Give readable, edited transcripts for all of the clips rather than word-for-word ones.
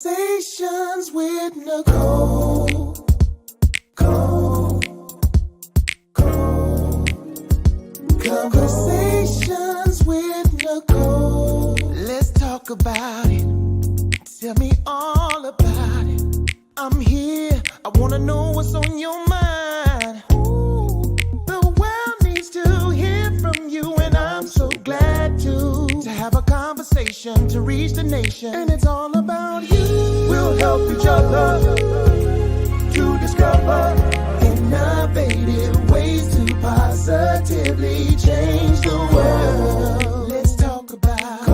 Conversations with Nicole. Conversations with Nicole. Let's talk about it. Tell me all about it. I'm here. I want to know what's on your mind. Ooh, the world needs to hear from you, and I'm so glad to have a conversation to reach the nation. And it's all about you. We'll help each other to discover innovative ways to positively change the world. Let's talk about,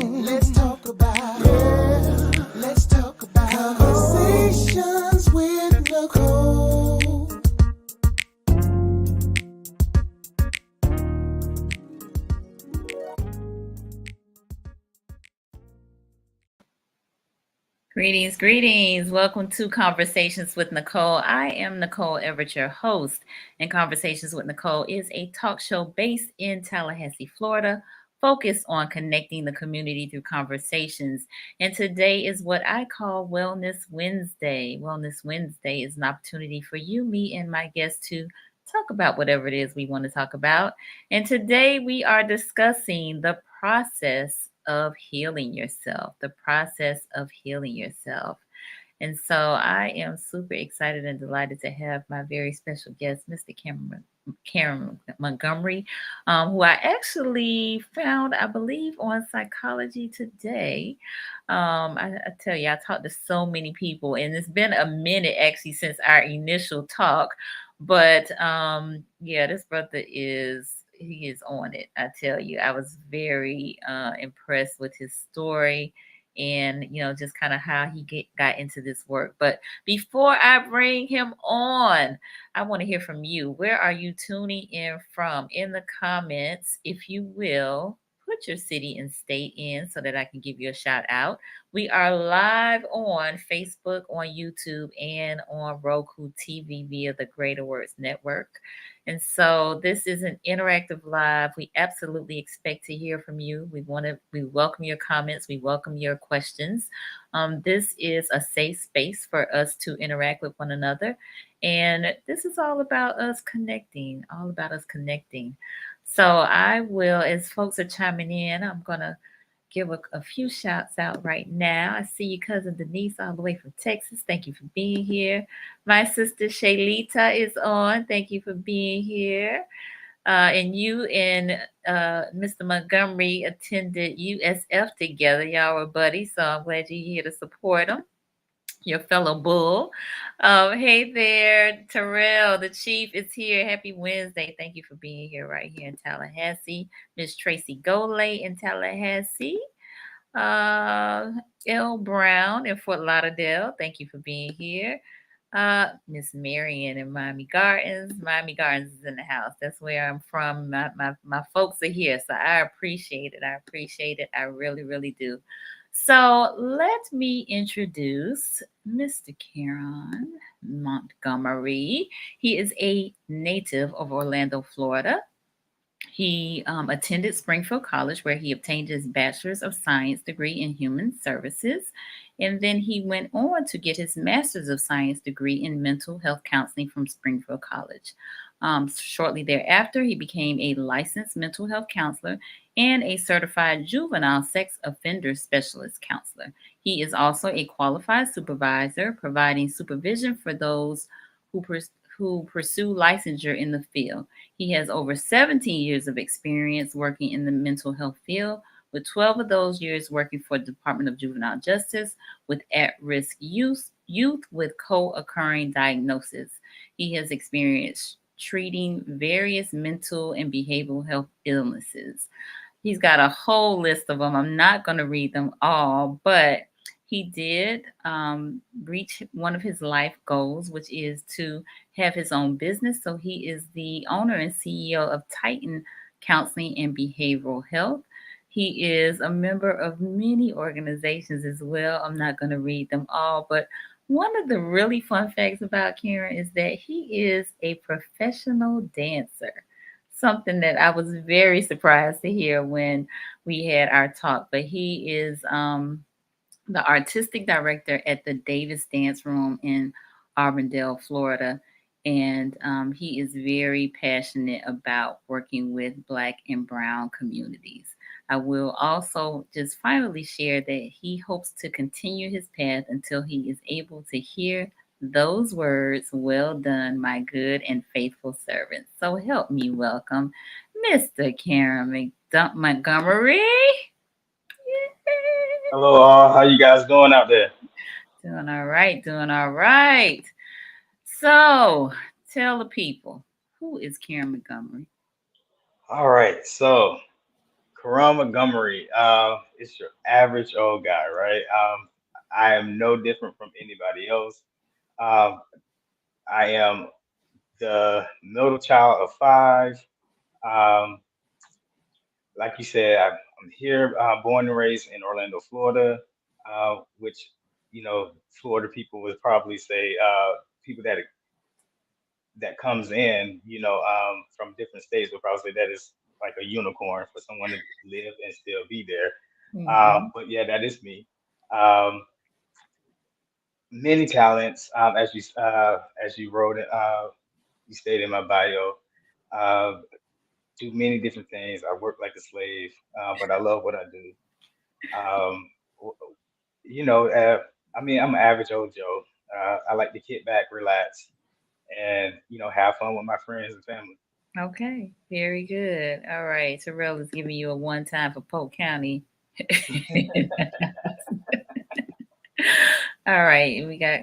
let's talk about, yeah. Let's talk about conversations with Nicole. Greetings, greetings. Welcome to Conversations with Nicole. I am Nicole Everett, your host, and Conversations with Nicole is a talk show based in Tallahassee, Florida, focused on connecting the community through conversations. And today is what I call Wellness Wednesday. Wellness Wednesday is an opportunity for you, me, and my guests to talk about whatever it is we want to talk about. And today we are discussing the process of healing yourself, the process of healing yourself. And so I am super excited and delighted to have my very special guest, Mr. Karon Montgomery, who I actually found, I believe, on Psychology Today. I tell you, I talked to so many people, and it's been a minute actually since our initial talk. But yeah, this brother he is on it. I tell you, I was very impressed with his story and just kind of how he got into this work. But before I bring him on, I want to hear from you. Where are you tuning in from? In the comments, if you will, put your city and state in so that I can give you a shout out. We are live on Facebook, on YouTube, and on RokuTV via the Greater Words Network. And so this is an interactive live. We absolutely expect to hear from you. We welcome your comments. We welcome your questions. This is a safe space for us to interact with one another. And this is all about us connecting, So I will, as folks are chiming in, I'm going to give a few shouts out right now. I see you, cousin Denise, all the way from Texas. Thank you for being here. My sister Shaylita is on. Thank you for being here. And you and Mr. Montgomery attended USF together. Y'all were buddies, so I'm glad you're here to support them. Your fellow bull. Hey there, Terrell, the chief is here. Happy Wednesday. Thank you for being here right here in Tallahassee. Miss Tracy Golay in Tallahassee. L. Brown in Fort Lauderdale. Thank you for being here. Miss Marion in Miami Gardens. Miami Gardens is in the house. That's where I'm from. My folks are here, so I appreciate it. I really, really do. So let me introduce Mr. Karon Montgomery. He is a native of Orlando, Florida. He attended Springfield College, where he obtained his Bachelor's of Science degree in Human Services. And then he went on to get his Master's of Science degree in Mental Health Counseling from Springfield College. Shortly thereafter, he became a licensed mental health counselor and a certified juvenile sex offender specialist counselor. He is also a qualified supervisor, providing supervision for those who pursue licensure in the field. He has over 17 years of experience working in the mental health field, with 12 of those years working for the Department of Juvenile Justice with at-risk youth with co-occurring diagnoses. He has experience treating various mental and behavioral health illnesses. He's got a whole list of them. I'm not going to read them all, but he did reach one of his life goals, which is to have his own business. So he is the owner and CEO of Titan Counseling and Behavioral Health. He is a member of many organizations as well. I'm not going to read them all, but one of the really fun facts about Karon is that he is a professional dancer. Something that I was very surprised to hear when we had our talk, but he is the artistic director at the Davis Dance Room in Auburndale, Florida. And he is very passionate about working with Black and Brown communities. I will also just finally share that he hopes to continue his path until he is able to hear those words, "Well done, my good and faithful servant." So help me welcome Mr. Karon Montgomery. Hello, all. How you guys doing out there? Doing all right, doing all right. So, tell the people, who is Karon Montgomery? All right. So, Karon Montgomery, is your average old guy, right? I am no different from anybody else. Um, I am the middle child of five. Um, like you said, I'm here, born and raised in Orlando, Florida, which Florida people would probably say people that comes in, from different states would probably say that is like a unicorn for someone to live and still be there. Mm-hmm. But yeah, that is me. Um, Many talents, as you wrote it, you stated in my bio. Uh, do many different things. I work like a slave, but I love what I do. Um, w- you know, uh, I mean, I'm an average old Joe. I like to kick back, relax, and have fun with my friends and family. Okay, very good. All right, Terrell is giving you a one time for Polk County. All right, we got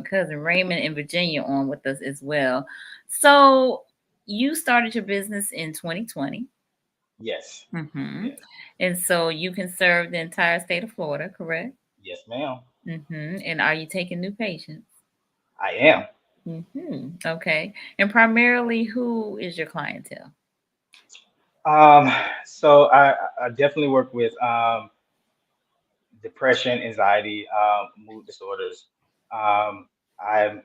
cousin Raymond in Virginia on with us as well. So, you started your business in 2020. Yes, Mm-hmm. yes, And so you can serve the entire state of Florida, correct? yes, ma'am. Mm-hmm. And are you taking new patients? I am. Mm-hmm. Okay. And primarily, who is your clientele? Um, so I definitely work with depression, anxiety, mood disorders. I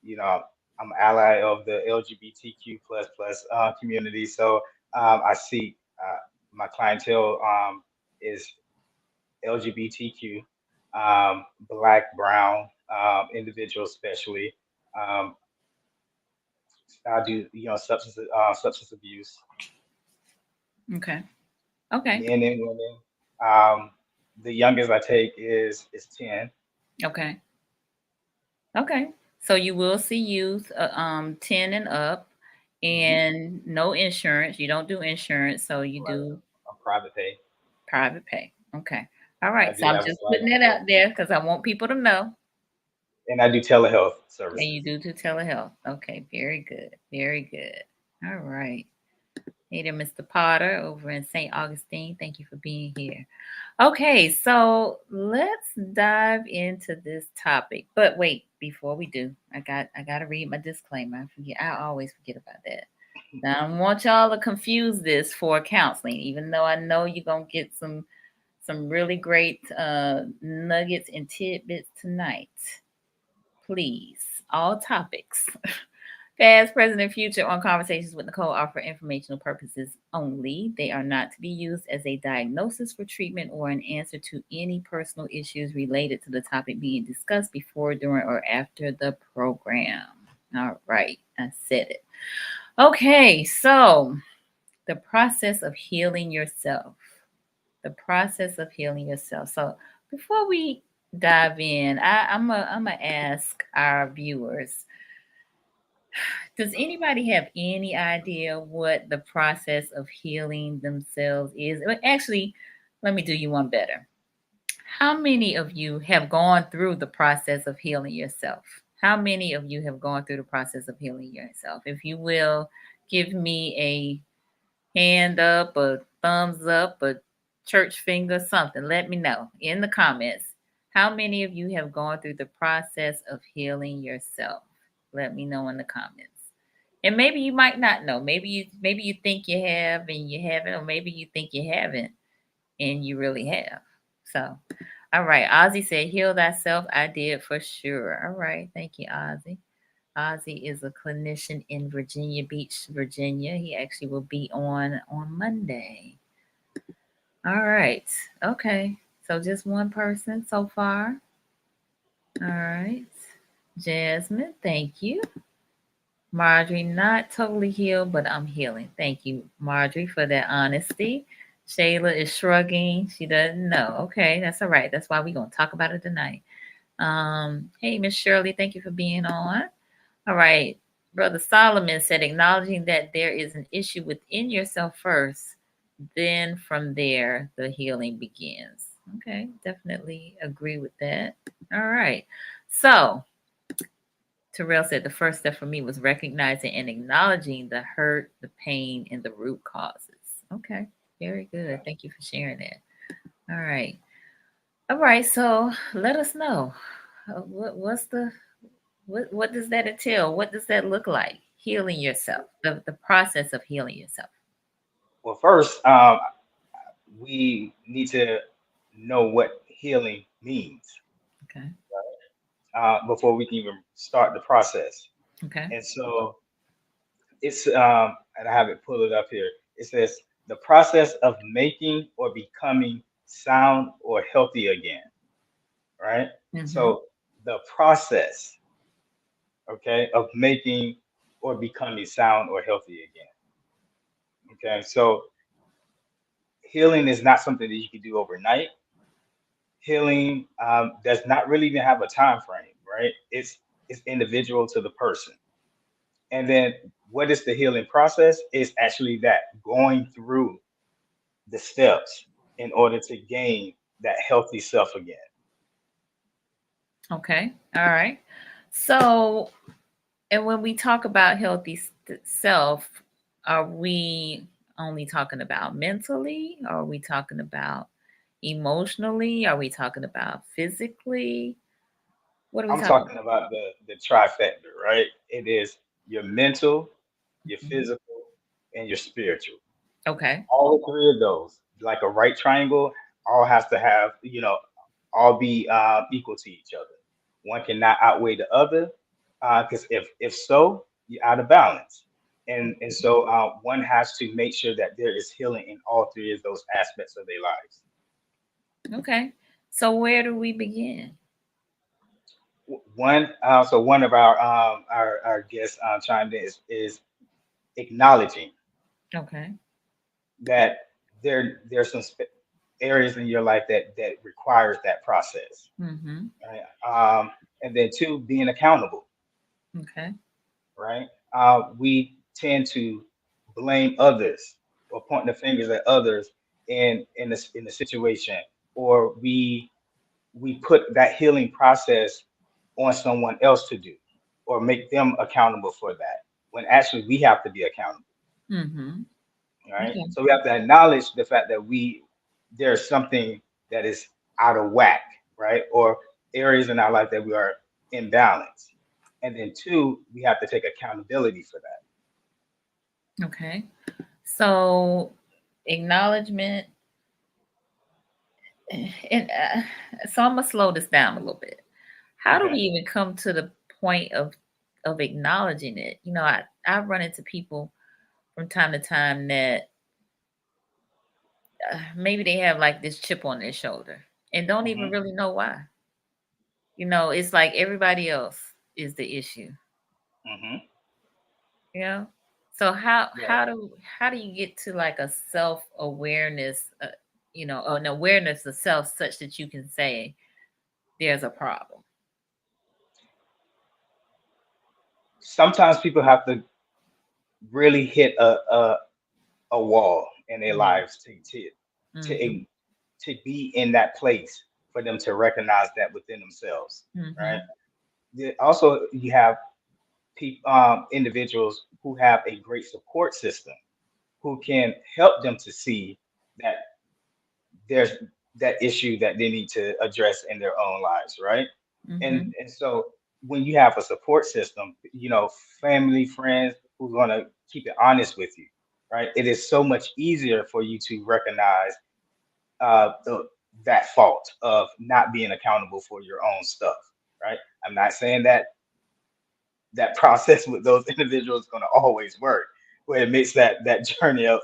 you know I'm an ally of the LGBTQ plus community, so I see my clientele is LGBTQ, Black, Brown individuals, especially. Um, I do substance abuse, Okay. Okay. men and women. Um, the youngest I take is 10. Okay. Okay. So you will see youth 10 and up Hmm. and no insurance. You don't do insurance, so you Right, do a private pay. private pay. Okay. All And I right. So do I'm have a just sliding putting it scale. out there because I want people to know. And I do telehealth And you services. do telehealth. Okay. Very good. Very good. All right. Hey there, Mr. Potter over in St. Augustine. Thank you for being here. Okay, so let's dive into this topic. But wait, before we do, I gotta read my disclaimer. I forget. I always forget about that. Now, I don't want y'all to confuse this for counseling, even though I know you're gonna get some really great nuggets and tidbits tonight. Please, all topics, past, present, and future on Conversations with Nicole are for informational purposes only. They are not to be used as a diagnosis for treatment or an answer to any personal issues related to the topic being discussed before, during, or after the program. All right, I said it. Okay, so the process of healing yourself. The process of healing yourself. So before we dive in, I'm gonna ask our viewers, does anybody have any idea what the process of healing themselves is? Actually, let me do you one better. How many of you have gone through the process of healing yourself? How many of you have gone through the process of healing yourself? If you will give me a hand up, a thumbs up, a church finger, something, let me know in the comments. How many of you have gone through the process of healing yourself? Let me know in the comments. And maybe you might not know. Maybe you think you have and you haven't, or maybe you think you haven't and you really have. So, all right. Ozzy said, "Heal thyself." I did for sure. All right. Thank you, Ozzy. Ozzy is a clinician in Virginia Beach, Virginia. He actually will be on Monday. All right. Okay. So just one person so far. All right. Jasmine, thank you. Marjorie, not totally healed, but I'm healing. Thank you, Marjorie, for that honesty. Shayla is shrugging. She doesn't know. Okay, that's all right. That's why we're going to talk about it tonight. Hey, Miss Shirley, thank you for being on. All right. Brother Solomon said, acknowledging that there is an issue within yourself first, then from there, the healing begins. Okay, definitely agree with that. All right. So, Terrell said the first step for me was recognizing and acknowledging the hurt, the pain, and the root causes. Okay, very good. Thank you for sharing that. All right. All right. So let us know. What's the what does that entail? What does that look like? Healing yourself, the process of healing yourself. Well, first, we need to know what healing means Okay. before we can even start the process. Okay. And so it's, and I have it pulled it up here. It says the process of making or becoming sound or healthy again, right? Mm-hmm. So the process, okay, of making or becoming sound or healthy again. Okay, so healing is not something that you can do overnight. Healing does not really even have a time frame, right? It's individual to the person. And then what is the healing process? Is actually that going through the steps in order to gain that healthy self again. Okay. All right. So, and when we talk about healthy self, are we only talking about mentally? Are we talking about emotionally? Are we talking about physically? What are we I'm talking talking about the trifecta, right? It is your mental, your about? physical, and your spiritual. Okay. All three of those, like a right triangle, all has to have, all be equal to each other. One cannot outweigh the other, because if so, you're out of balance. And so one has to make sure that there is healing in all three of those aspects of their lives. Okay. So where do we begin? So one of our guests chimed in is acknowledging Okay. that there's some areas in your life that requires that process, Mm-hmm. right? And then two, being accountable, Okay. right? We tend to blame others or point the fingers at others in the situation, or we put that healing process on someone else to do, or make them accountable for that, when actually we have to be accountable, Mm-hmm. right? Okay. So we have to acknowledge the fact that there's something that is out of whack, right? Or areas in our life that we are imbalanced. And then two, we have to take accountability for that. Okay. So acknowledgement, and so I'm gonna slow this down a little bit. How do we Okay. even come to the point of acknowledging it? I run into people from time to time that maybe they have like this chip on their shoulder and don't even Hmm. really know why. It's like everybody else is the issue. Hmm. You know. So how Right. how do how do you get to like a self awareness? Or an awareness of self such that you can say there's a problem. Sometimes people have to really hit a wall in their Mm-hmm. lives Mm-hmm. to to be in that place for them to recognize that within themselves, right? Mm-hmm. Also, you have individuals who have a great support system who can help them to see that there's that issue that they need to address in their own lives, right? Mm-hmm. And so when you have a support system, family, friends who's going to keep it honest with you, right? It is so much easier for you to recognize that fault of not being accountable for your own stuff, right? I'm not saying that process with those individuals is going to always work, but it makes that journey a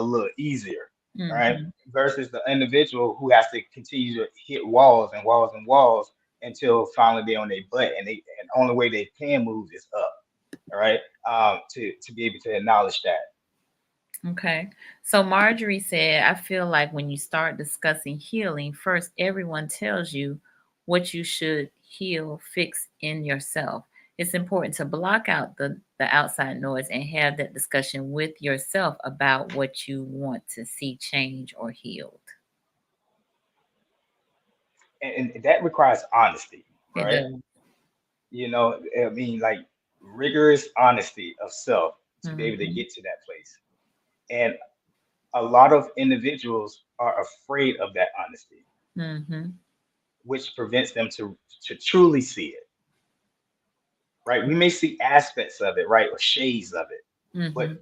little easier. right? Mm-hmm. Versus the individual who has to continue to hit walls and walls and walls until finally they're on their butt, and the only way they can move is up, all right? To be able to acknowledge that. Okay. So Marjorie said, I feel like when you start discussing healing, first everyone tells you what you should heal, fix in yourself. It's important to block out the outside noise and have that discussion with yourself about what you want to see change or healed. And that requires honesty, It right? does. You know, I mean, like rigorous honesty of self to be able to Mm-hmm. get to that place. And a lot of individuals are afraid of that honesty, Mm-hmm. which prevents them to truly see it, right? We may see aspects of it, right, or shades of it, but Mm-hmm.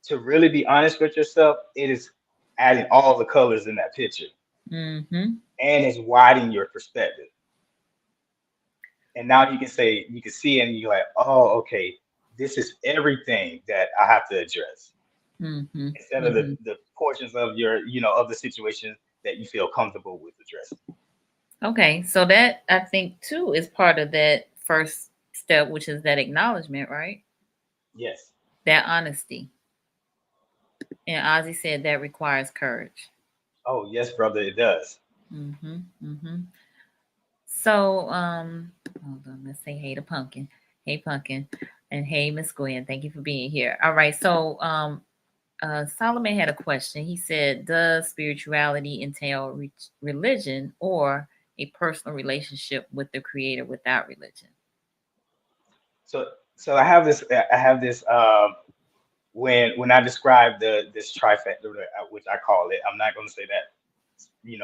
to really be honest with yourself, it is adding all the colors in that picture, Mm-hmm. and it's widening your perspective. And now you can see, and you're like, oh, okay, this is everything that I have to address Mm-hmm. instead of Mm-hmm. the portions of your, of the situation that you feel comfortable with addressing. Okay. So that I think too is part of that first step, which is that acknowledgement, right? Yes. That honesty. And Ozzy said that requires courage. Oh, yes, brother, it does. Mm-hmm. Mm-hmm. So, hold on, let's say hey to Pumpkin. Hey Pumpkin. And hey Miss Gwen, thank you for being here. All right, so Solomon had a question. He said, does spirituality entail religion or a personal relationship with the creator without religion? So, so I have this when I describe this trifecta, which I call it. I'm not going to say that,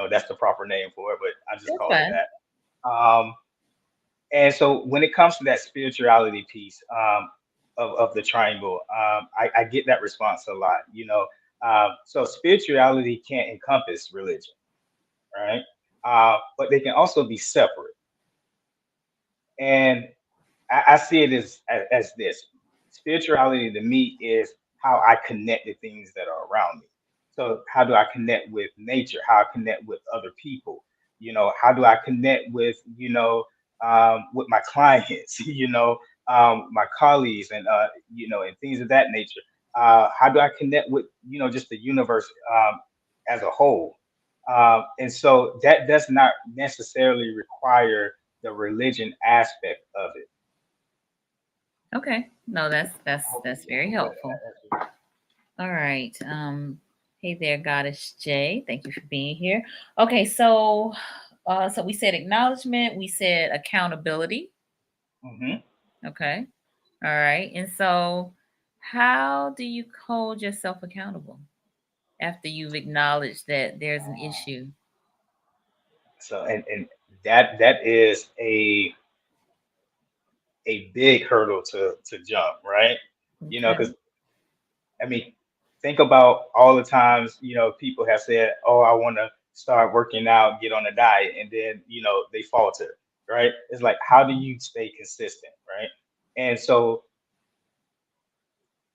that's the proper name for it, but I just That's call it fine. that. And so when it comes to that spirituality piece, of the triangle, I get that response a lot. So spirituality can't encompass religion, right? But they can also be separate. And I see it as this: spirituality to me is how I connect to things that are around me. So how do I connect with nature? How I connect with other people? How do I connect with my clients? My colleagues, and things of that nature. How do I connect with just the universe as a whole? And so that does not necessarily require the religion aspect of it. Okay. No, that's I that's hope, that's I very hope that helpful. answers. All right. Hey there, Goddess J. Thank you for being here. Okay, so we said acknowledgement, we said accountability. Hmm. Okay. All right. And so how do you hold yourself accountable after you've acknowledged that there's an issue? So and that is a big hurdle to jump, right? Okay. Because I mean, think about all the times people have said, "Oh, I want to start working out, get on a diet," and then they falter, right? It's like, how do you stay consistent, right? And so,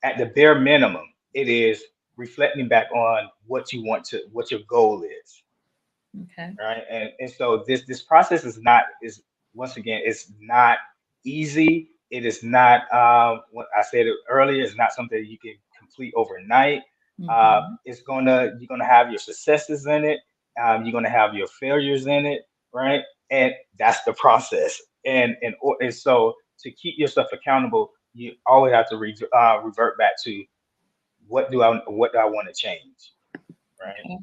at the bare minimum, it is reflecting back on what your goal is, Okay. right? And so this process is once again, it's not easy. It is not, what I said it earlier, it's not something you can complete overnight. Mm-hmm. You're gonna have your successes in it. You're gonna have your failures in it, right? And that's the process. And so to keep yourself accountable, you always have to revert back to what do I want to change, right? Okay.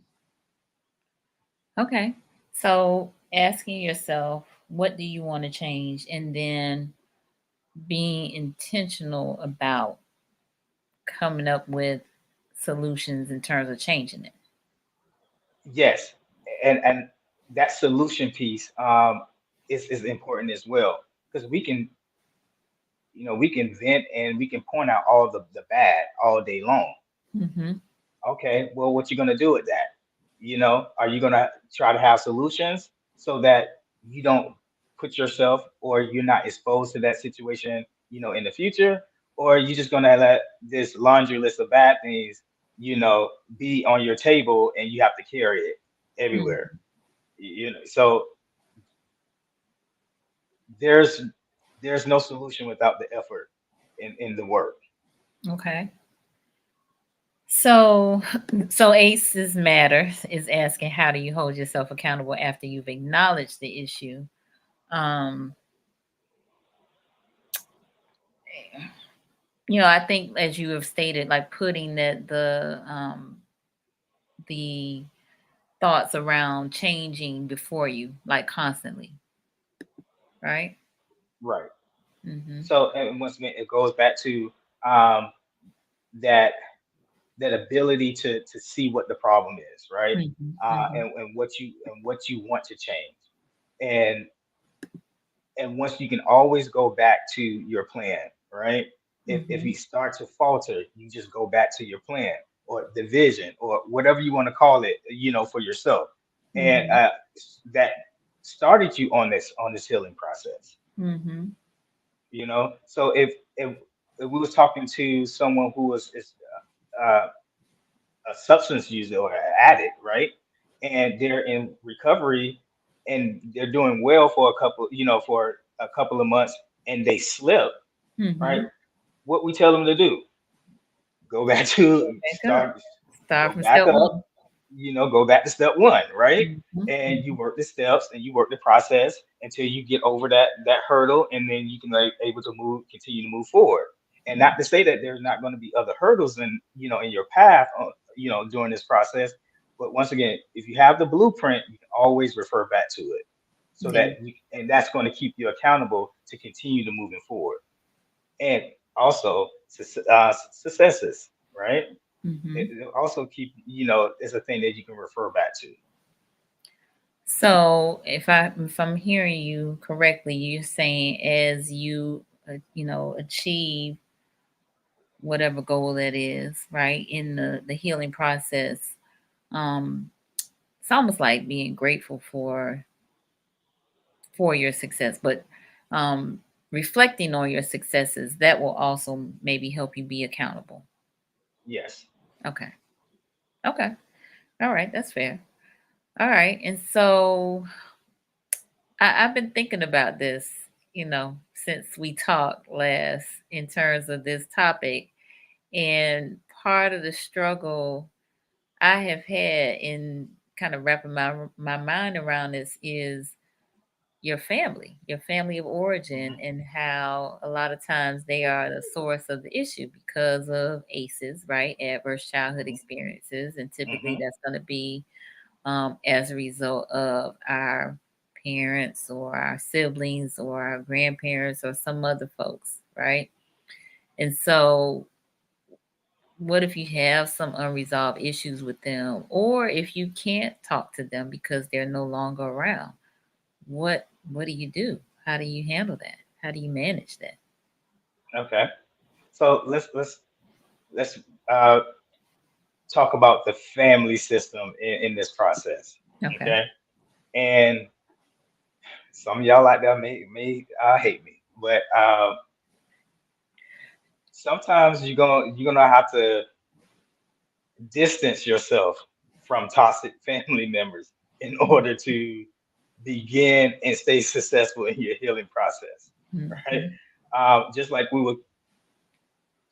Okay. So asking yourself, what do you want to change? And then being intentional about coming up with solutions in terms of changing it. Yes, and that solution piece is important as well, because we can vent and we can point out all the bad all day long. Mm-hmm. Okay, well, what you gonna do with that? Are you gonna try to have solutions so that you don't put yourself or you're not exposed to that situation, in the future, or are you just gonna let this laundry list of bad things be on your table and you have to carry it everywhere. So there's no solution without the effort in the work. Okay. So, Aces Matter is asking, how do you hold yourself accountable after you've acknowledged the issue? Um, I think as you have stated, like putting the thoughts around changing before you, like constantly, right? Right. Mm-hmm. So, and once again, it goes back to um, that ability to see what the problem is, right? Mm-hmm. Mm-hmm. And what you want to change, and once you can always go back to your plan, right? If Mm-hmm. you start to falter, you just go back to your plan or the vision or whatever you want to call it, for yourself, and Mm-hmm. that started you on this healing process. Mm-hmm. So if we was talking to someone who is uh, a substance user or an addict, right? And they're in recovery and they're doing well for a couple of months and they slip, right? Mm-hmm. What we tell them to do, go back Go to back up. Start go from back step up, one. go back to step one, right? Mm-hmm. And you Mm-hmm. work the steps and you work the process until you get over that hurdle, and then you can able to continue to move forward. And not to say that there's not going to be other hurdles in your path, during this process. But once again, if you have the blueprint, you can always refer back to it, so Yeah. and that's going to keep you accountable to continue to moving forward. And also successes, right? Mm-hmm. It also keep is a thing that you can refer back to. So if I'm hearing you correctly, you're saying as you achieve whatever goal that is, right, in the healing process, um, it's almost like being grateful for your success, but um, reflecting on your successes, that will also maybe help you be accountable. Yes. Okay. Okay. All right. That's fair. All right. And so I've been thinking about this, since we talked last in terms of this topic. And part of the struggle I have had in kind of wrapping my mind around this is your family of origin, Hmm. and how a lot of times they are the source of the issue because of ACEs, right? Adverse childhood Hmm. experiences. And typically Hmm. that's going to be as a result of our parents or our siblings or our grandparents or some other folks, right? And so, what if you have some unresolved issues with them, or if you can't talk to them because they're no longer around? What do you do? How do you handle that? How do you manage that? Okay. So let's uh, talk about the family system in this process. Okay. Okay. And some of y'all out there may hate me, but sometimes you're gonna have to distance yourself from toxic family members in order to begin and stay successful in your healing process, right? Mm-hmm. Just like we would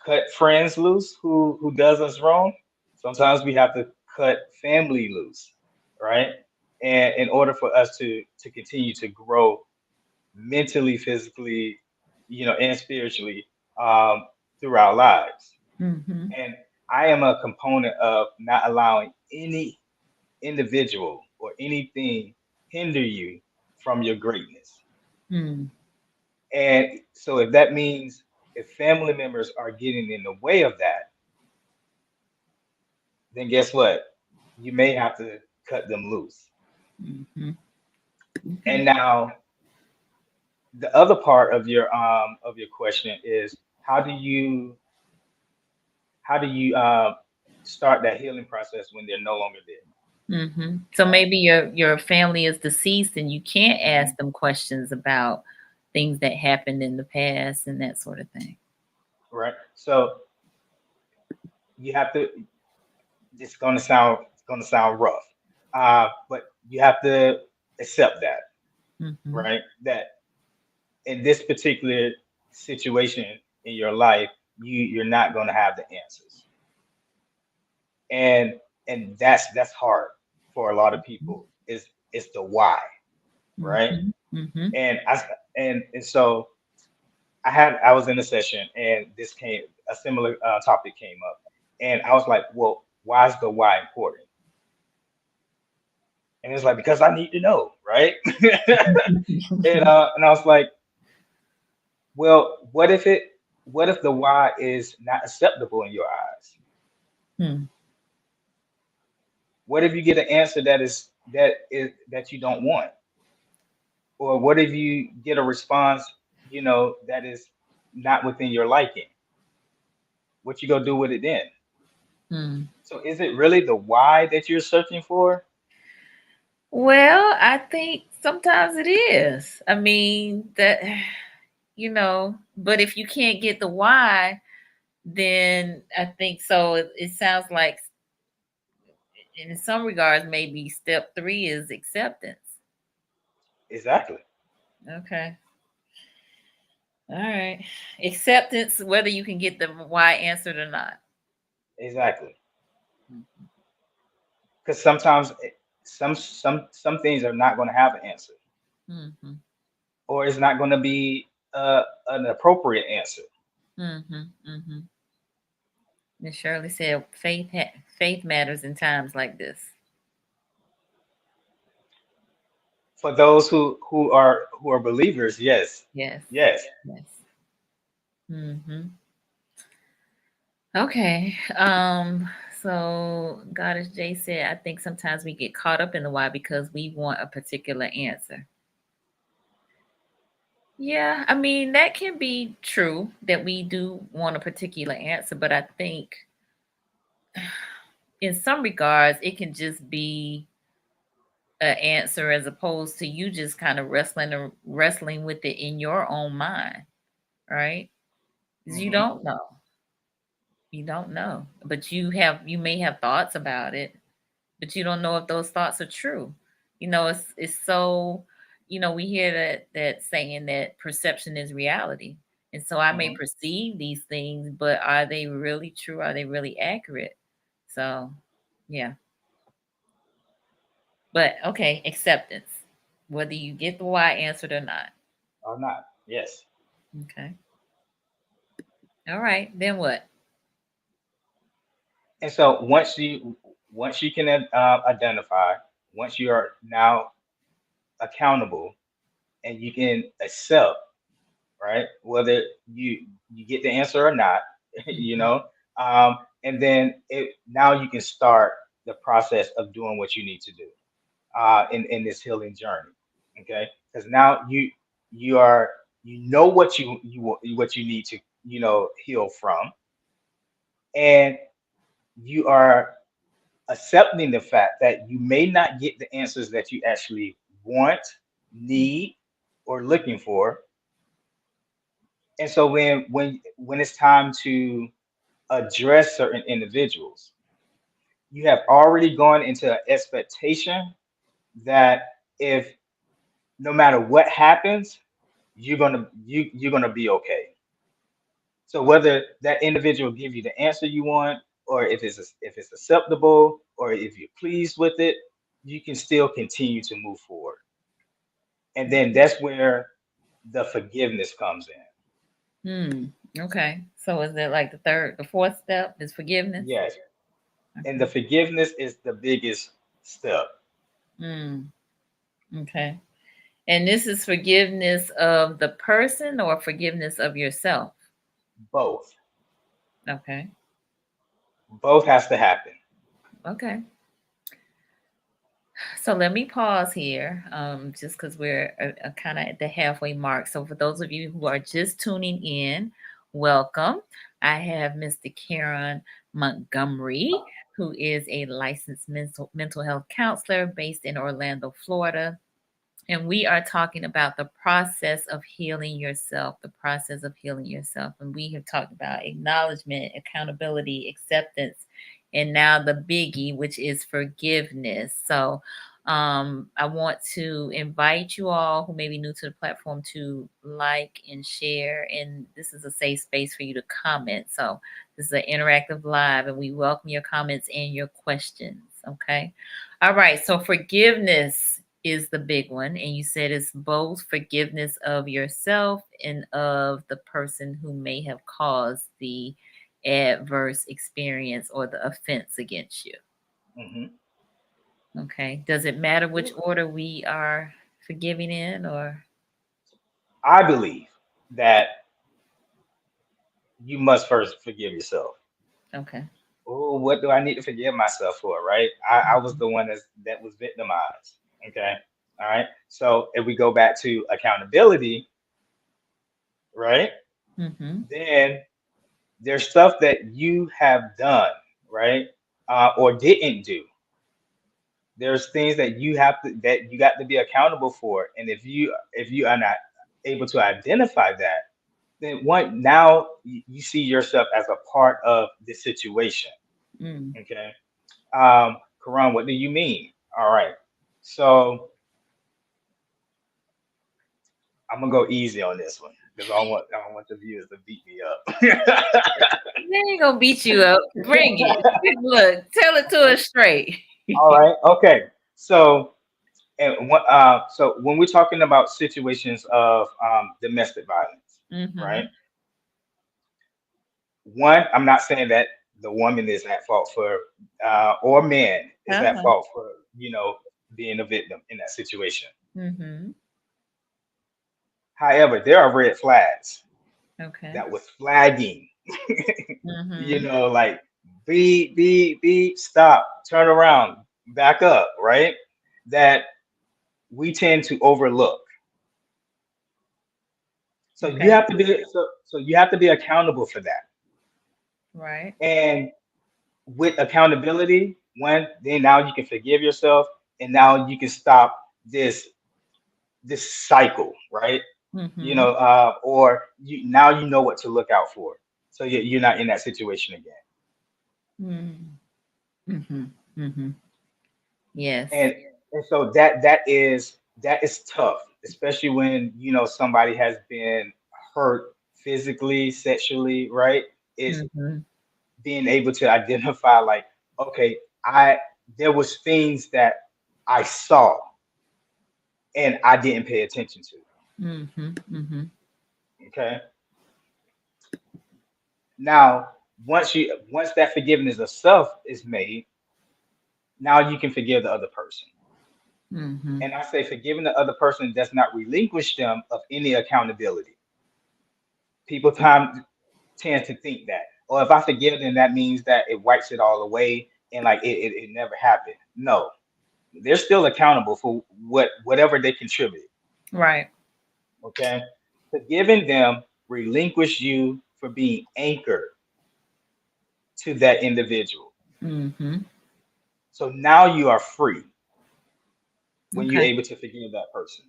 cut friends loose who does us wrong, sometimes we have to cut family loose, right? And in order for us to continue to grow mentally, physically, and spiritually, um, through our lives. Mm-hmm. And I am a component of not allowing any individual or anything hinder you from your greatness. Mm. And so if that means if family members are getting in the way of that, then guess what? You may have to cut them loose. Mm-hmm. Okay. And now the other part of your question is how do you start that healing process when they're no longer there, Mm-hmm. So right? maybe your family is deceased and you can't Hmm. ask them questions about things that happened in the past and that sort of thing. Right. So you have to. it's gonna sound rough, but you have to accept that, Mm-hmm. right? That in this particular situation in your life, you're not gonna have the answers, and that's hard for a lot of people. Is the why, right? Mm-hmm. Mm-hmm. And so I was in a session and a similar topic came up, and I was like, well, why is the why important? And it's like, because I need to know, right? And I was like, well, what if the why is not acceptable in your eyes? Hmm. What if you get an answer that you don't want? Or what if you get a response, that is not within your liking? What you gonna do with it then? Hmm. So is it really the why that you're searching for? Well, I think sometimes it is. I mean, that, but if you can't get the why, then I think so. It sounds like, in some regards, maybe step three is acceptance. Exactly. Okay. All right. Acceptance, whether you can get the why answered or not. Exactly. Because sometimes some things are not going to have an answer, Mm-hmm. or it's not going to be an appropriate answer. Mm-hmm. Mm-hmm. Miss Shirley said, faith matters in times like this. For those who are believers, yes, Yes. yes. Yes. Mm-hmm. Okay. So Goddess J said, I think sometimes we get caught up in the why because we want a particular answer. Yeah, I mean, that can be true that we do want a particular answer, but I think in some regards it can just be an answer as opposed to you just kind of wrestling with it in your own mind, right? Because you Hmm. don't know. You don't know. But you may have thoughts about it, but you don't know if those thoughts are true. It's so, we hear that saying that perception is reality. And so I may Hmm. perceive these things, but are they really true? Are they really accurate? So, yeah. But okay, acceptance. Whether you get the why answered or not. Or not? Yes. Okay. All right. Then what? And so once you can identify, once you are now accountable, and you can accept, right, whether you get the answer or not, you Mhm. know, and then now you can start the process of doing what you need to do in this healing journey. Okay, because now you know what you need to heal from, and you are accepting the fact that you may not get the answers that you actually want, need, or looking for. And so when it's time to address certain individuals, you have already gone into an expectation that if no matter what happens, you're gonna be okay. So whether that individual give you the answer you want, or if it's acceptable, or if you're pleased with it, you can still continue to move forward. And then that's where the forgiveness comes in. Hmm. Okay. So is that like the fourth step is forgiveness? Yes. And the Okay. forgiveness is the biggest step. Hmm. Okay. And this is forgiveness of the person or forgiveness of yourself? Both. Okay. Both has to happen. Okay. So let me pause here, just because we're kind of at the halfway mark. So for those of you who are just tuning in, welcome. I have Mr. Karon Montgomery, who is a licensed mental health counselor based in Orlando, Florida. And we are talking about the process of healing yourself, the process of healing yourself. And we have talked about acknowledgement, accountability, acceptance, and now the biggie, which is forgiveness. So I want to invite you all who may be new to the platform to like and share. And this is a safe space for you to comment. So this is an interactive live, and we welcome your comments and your questions. Okay. All right. So forgiveness is the big one. And you said it's both forgiveness of yourself and of the person who may have caused the adverse experience or the offense against you. Mm-hmm. Okay. Does it matter which order we are forgiving in, or? I believe that you must first forgive yourself. Okay. Oh, what do I need to forgive myself for? Right? I was the one that was victimized. Okay. All right. So if we go back to accountability, right? Mm-hmm. Then there's stuff that you have done, right? Or didn't do. There's things that you got to be accountable for. And if you are not able to identify that, then now you see yourself as a part of the situation. Mm. Okay. Karan, what do you mean? All right. So I'm gonna go easy on this one because I don't want the viewers to beat me up. They ain't gonna beat you up. Bring it. Look, tell it to us straight. All right. Okay. So so when we're talking about situations of domestic violence, Mm-hmm. right? One, I'm not saying that the woman is at fault for, or man is at Uh-huh. fault for, being a victim in that situation. Mm-hmm. However, there are red flags Okay. that was flagging, Mm-hmm. like beep, beep, beep, stop, turn around, back up, right? That we tend to overlook. So you Okay. have to be so you have to be accountable for that. Right. And with accountability, then now you can forgive yourself, and now you can stop this cycle, right? Mm-hmm. Or you know what to look out for, so you're not in that situation again. Mm-hmm. Mm-hmm. Yes. And so that is tough, especially when somebody has been hurt physically, sexually, right? It's Mm-hmm. being able to identify, like, okay, I there was things that I saw and I didn't pay attention to. Mm-hmm. Mm-hmm. Okay. Now, once that forgiveness of self is made, now you can forgive the other person. Mm-hmm. And I say forgiving the other person does not relinquish them of any accountability. People tend to think that, or if I forgive them, that means that it wipes it all away and like it never happened. No, they're still accountable for whatever they contribute. Right. Okay. Forgiving them relinquish you for being anchored to that individual. Mm-hmm. So now you are free when you're Okay. able to forgive that person.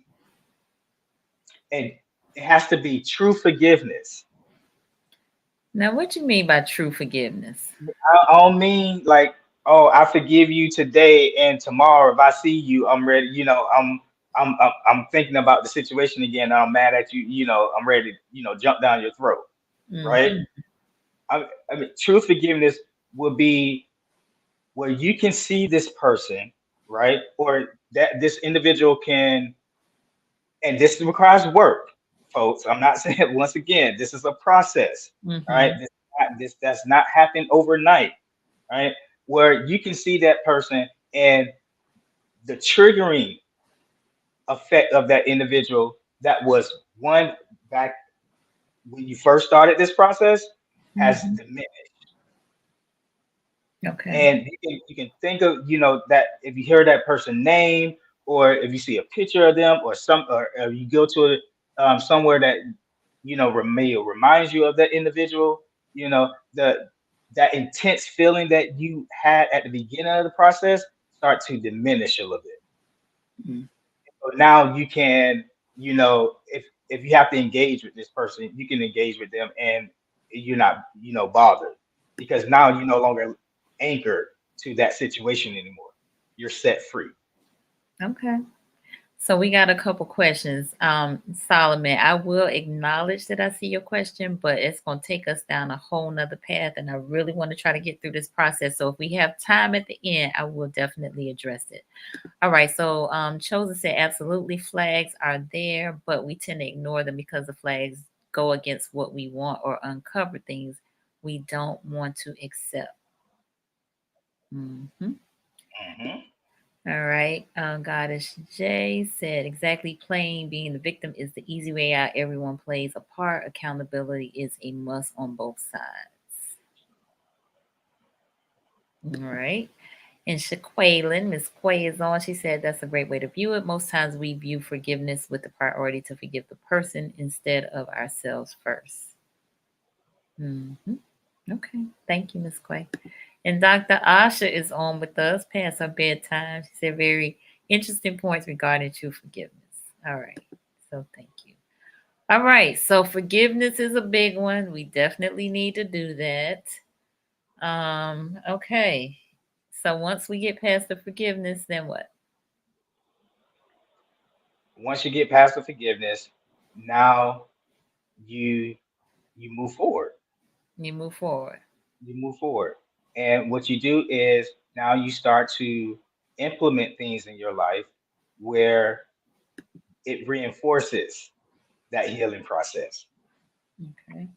And it has to be true forgiveness. Now, what you mean by true forgiveness? I don't mean like, oh, I forgive you today and tomorrow if I see you, I'm ready. I'm thinking about the situation again. And I'm mad at you. I'm ready to jump down your throat, right? Mm-hmm. I mean, true forgiveness will be where you can see this person, right, or that this individual can, and this requires work, folks. I'm not saying, once again, this is a process, all right? Mm-hmm. This does not happen overnight, right? Where you can see that person and the triggering effect of that individual that was one back when you first started this process has Mm-hmm. diminished. Okay. And you can think of, that if you hear that person name, or if you see a picture of them, or you go to somewhere that reminds you of that individual, that intense feeling that you had at the beginning of the process start to diminish a little bit. Mm-hmm. So now you can, if you have to engage with this person, you can engage with them and you're not, bothered, because now you no longer anchored to that situation anymore. You're set free. Okay. So we got a couple questions. Solomon, I will acknowledge that I see your question, but it's going to take us down a whole nother path. And I really want to try to get through this process. So if we have time at the end, I will definitely address it. All right. So Chosen said, absolutely, flags are there, but we tend to ignore them because the flags go against what we want or uncover things we don't want to accept. Hmm. Hmm. All right. Goddess J said, exactly, playing being the victim is the easy way out. Everyone plays a part. Accountability is a must on both sides. All right. And Shaquaylin, Miss Quay is on. She said that's a great way to view it. Most times we view forgiveness with the priority to forgive the person instead of ourselves first. Hmm. Okay. Thank you, Miss Quay. And Dr. Asha is on with us past her bedtime. She said very interesting points regarding true forgiveness. All right. So thank you. All right. So forgiveness is a big one. We definitely need to do that. Okay. So once we get past the forgiveness, then what? Once you get past the forgiveness, now you you move forward. You move forward. You move forward. And what you do is now you start to implement things in your life where it reinforces that healing process. Okay.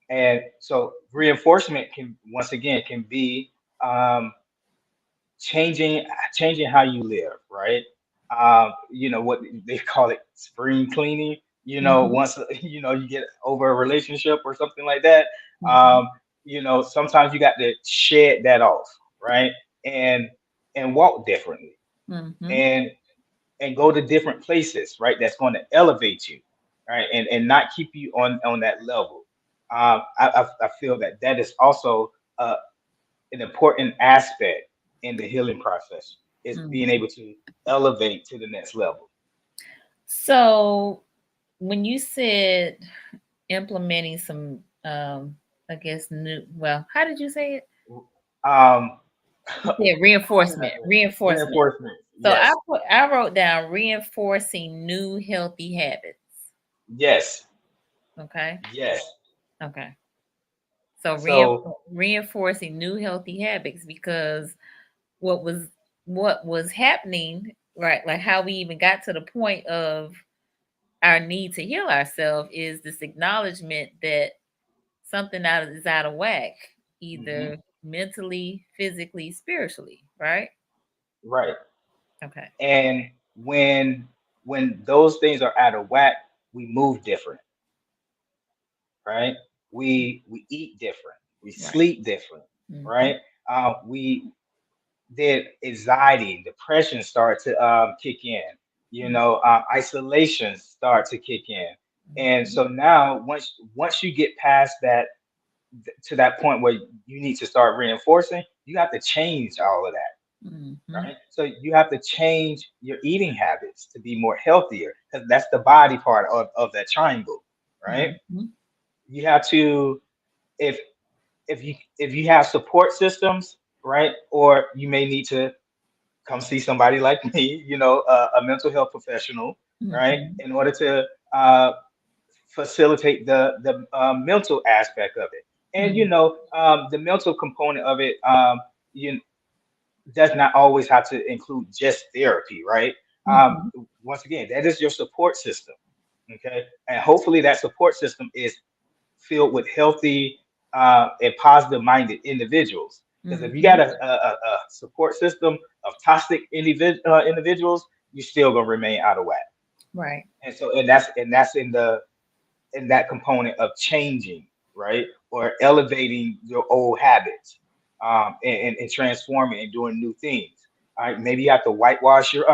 And so reinforcement can once again can be um, changing changing how you live, right? What they call it spring cleaning. Mm-hmm. Once you get over a relationship or something like that. Mm-hmm. Um, Sometimes you got to shed that off, right? And and walk differently, Mm-hmm. and go to different places, right? That's going to elevate you, right? And not keep you on that level. I feel that that is also an important aspect in the healing process is being Mm-hmm. able to elevate to the next level. So when you said implementing some I guess new, well, how did you say it? Um, You said how did I reinforcement. say it? Reinforcement. Reinforcement. So I Yes, put I wrote down reinforcing new healthy habits. yes, Okay. yes. Okay. So So reinforcing new healthy habits because what was what was happening, right? Like how we even got to the point of our need to heal ourselves is this acknowledgement that something is out of whack, mhm, either mentally, physically, spiritually, right? right. Okay. And when those things are out of whack, we move different, right? We eat different, we Right. sleep different, Mm-hmm. right? We then anxiety, depression start to kick in. Isolation start to kick in, and Mm-hmm. so now once you get past that to that point where you need to start reinforcing, you have to change all of that, Mm-hmm. right? So you have to change your eating habits to be more healthier because that's the body part of that triangle, right? Mm-hmm. You have to if if you have support systems, right? Or you may need to come see somebody like me, a mental health professional, right? Mm-hmm. In order to facilitate the mental aspect of it, and the mental component of it, you does not always have to include just therapy, right? Um, Mm-hmm. Once again, that is your support system, okay, and hopefully that support system is filled with healthy and positive minded individuals. Because if you got Mm-hmm. a support system of toxic individuals, you're still gonna remain out of whack. Right. And so, and that's in that component of changing, right, or elevating your old habits, and transforming and doing new things. All right, maybe you have to whitewash your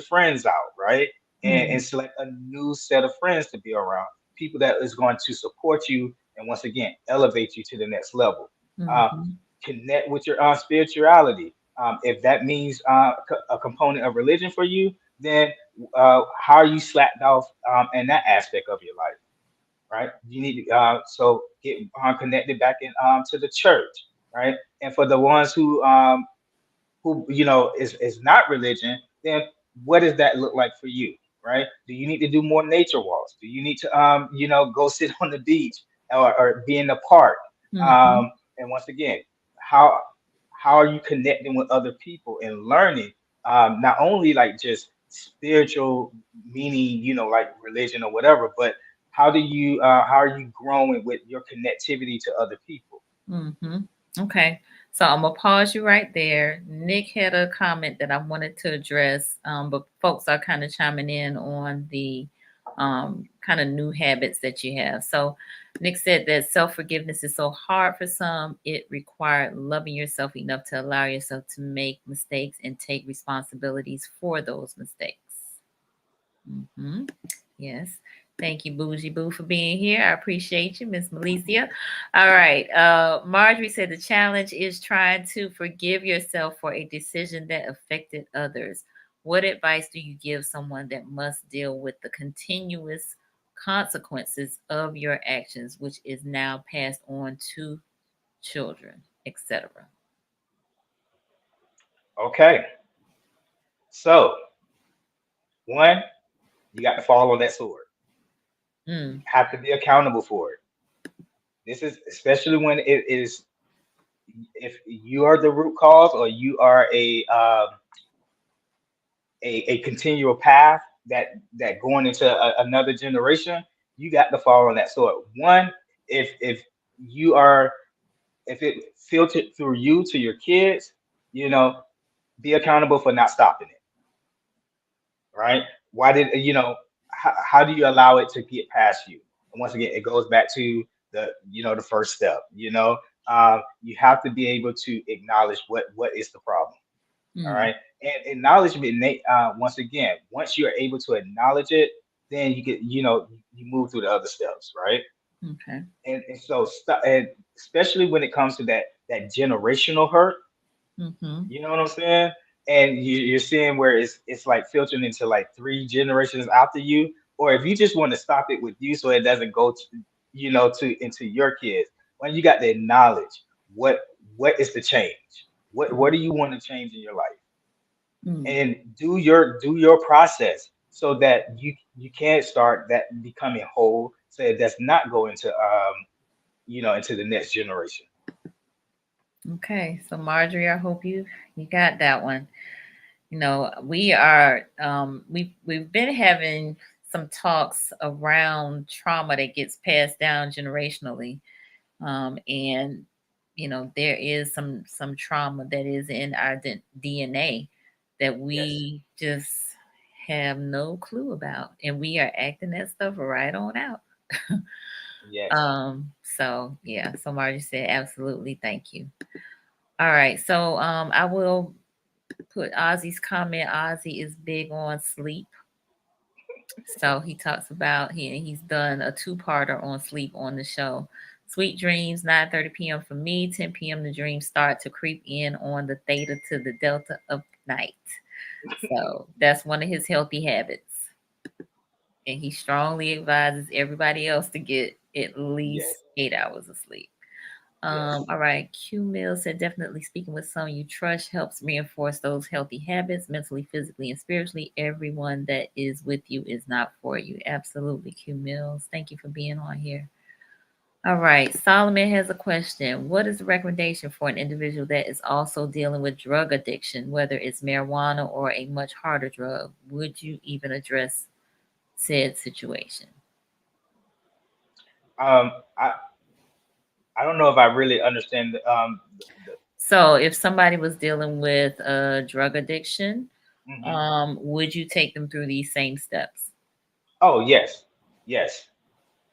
friends out, right, and Mm-hmm. select a new set of friends to be around, people that is going to support you and once again elevate you to the next level. Uh, Mm-hmm. Connect with your spirituality. If that means a component of religion for you, then how are you slacked off in that aspect of your life? Right? You need to so get connected back in to the church. right? And for the ones who is not religion, then what does that look like for you, right? Do you need to do more nature walks? Do you need to go sit on the beach or be in the park? Mm-hmm. And once again, how how are you connecting with other people and learning, not only like just spiritual meaning, like religion or whatever, but how are you growing with your connectivity to other people? Mm-hmm. Okay. So I'm gonna pause you right there. Nick had a comment that I wanted to address, but folks are kind of chiming in on the kind of new habits that you have. So Nick said that self forgiveness is so hard for some. It required loving yourself enough to allow yourself to make mistakes and take responsibilities for those mistakes. Hmm. Yes. Thank you, Bougie Boo, for being here. I appreciate you, Miss Malicia. All right. Marjorie said the challenge is trying to forgive yourself for a decision that affected others. What advice do you give someone that must deal with the continuous consequences of your actions, which is now passed on to children, etc.? Okay, so one, you got to fall on that sword. You Mm, have to be accountable for it. This is especially when it is, if you are the root cause or you are a continual path that going into another generation, you got to fall on that sword. One, if you are, if it filtered through you to your kids, you know, be accountable for not stopping it, right? Why did how do you allow it to get past you? And once again, it goes back to the first step. You have to be able to acknowledge what is the problem. All mm, right, and acknowledgement. Once again, once you are able to acknowledge it, then you get you move through the other steps, right? okay. And so and especially when it comes to that generational hurt. Mm-hmm. You know what I'm saying? And you're seeing where it's like filtering into like three generations after you, or if you just want to stop it with you so it doesn't go to into your kids. When you got to acknowledge what what is the change, what do you want to change in your life, Mm, and do your process so that you can start that becoming whole, so it does not go into the next generation. okay. So Marjorie, I hope you got that one. We are we've been having some talks around trauma that gets passed down generationally, and there is some trauma that is in our DNA that Yes, we just have no clue about, and we are acting that stuff right on out. yes. So yeah, so Margie said absolutely, thank you. All right, so I will put Ozzy's comment. Ozzy is big on sleep. So he talks about he's done a two-parter on sleep on the show. Sweet dreams, 9:30 p.m. for me, 10 p.m. the dreams start to creep in on the theta to the delta of night. So that's one of his healthy habits. And he strongly advises everybody else to get at Yes, least 8 hours of sleep. yes. All right. Q Mill said definitely speaking with someone you trust helps reinforce those healthy habits mentally, physically, and spiritually. Everyone that is with you is not for you. Absolutely, Q Mills. Thank you for being on here. All right. Solomon has a question. What is the recommendation for an individual that is also dealing with drug addiction, whether it's marijuana or a much harder drug? Would you even address said situation? Um, I I don't know if I really understand the So, if somebody was dealing with a drug addiction, mhm. would you take them through these same steps? Oh yes, yes.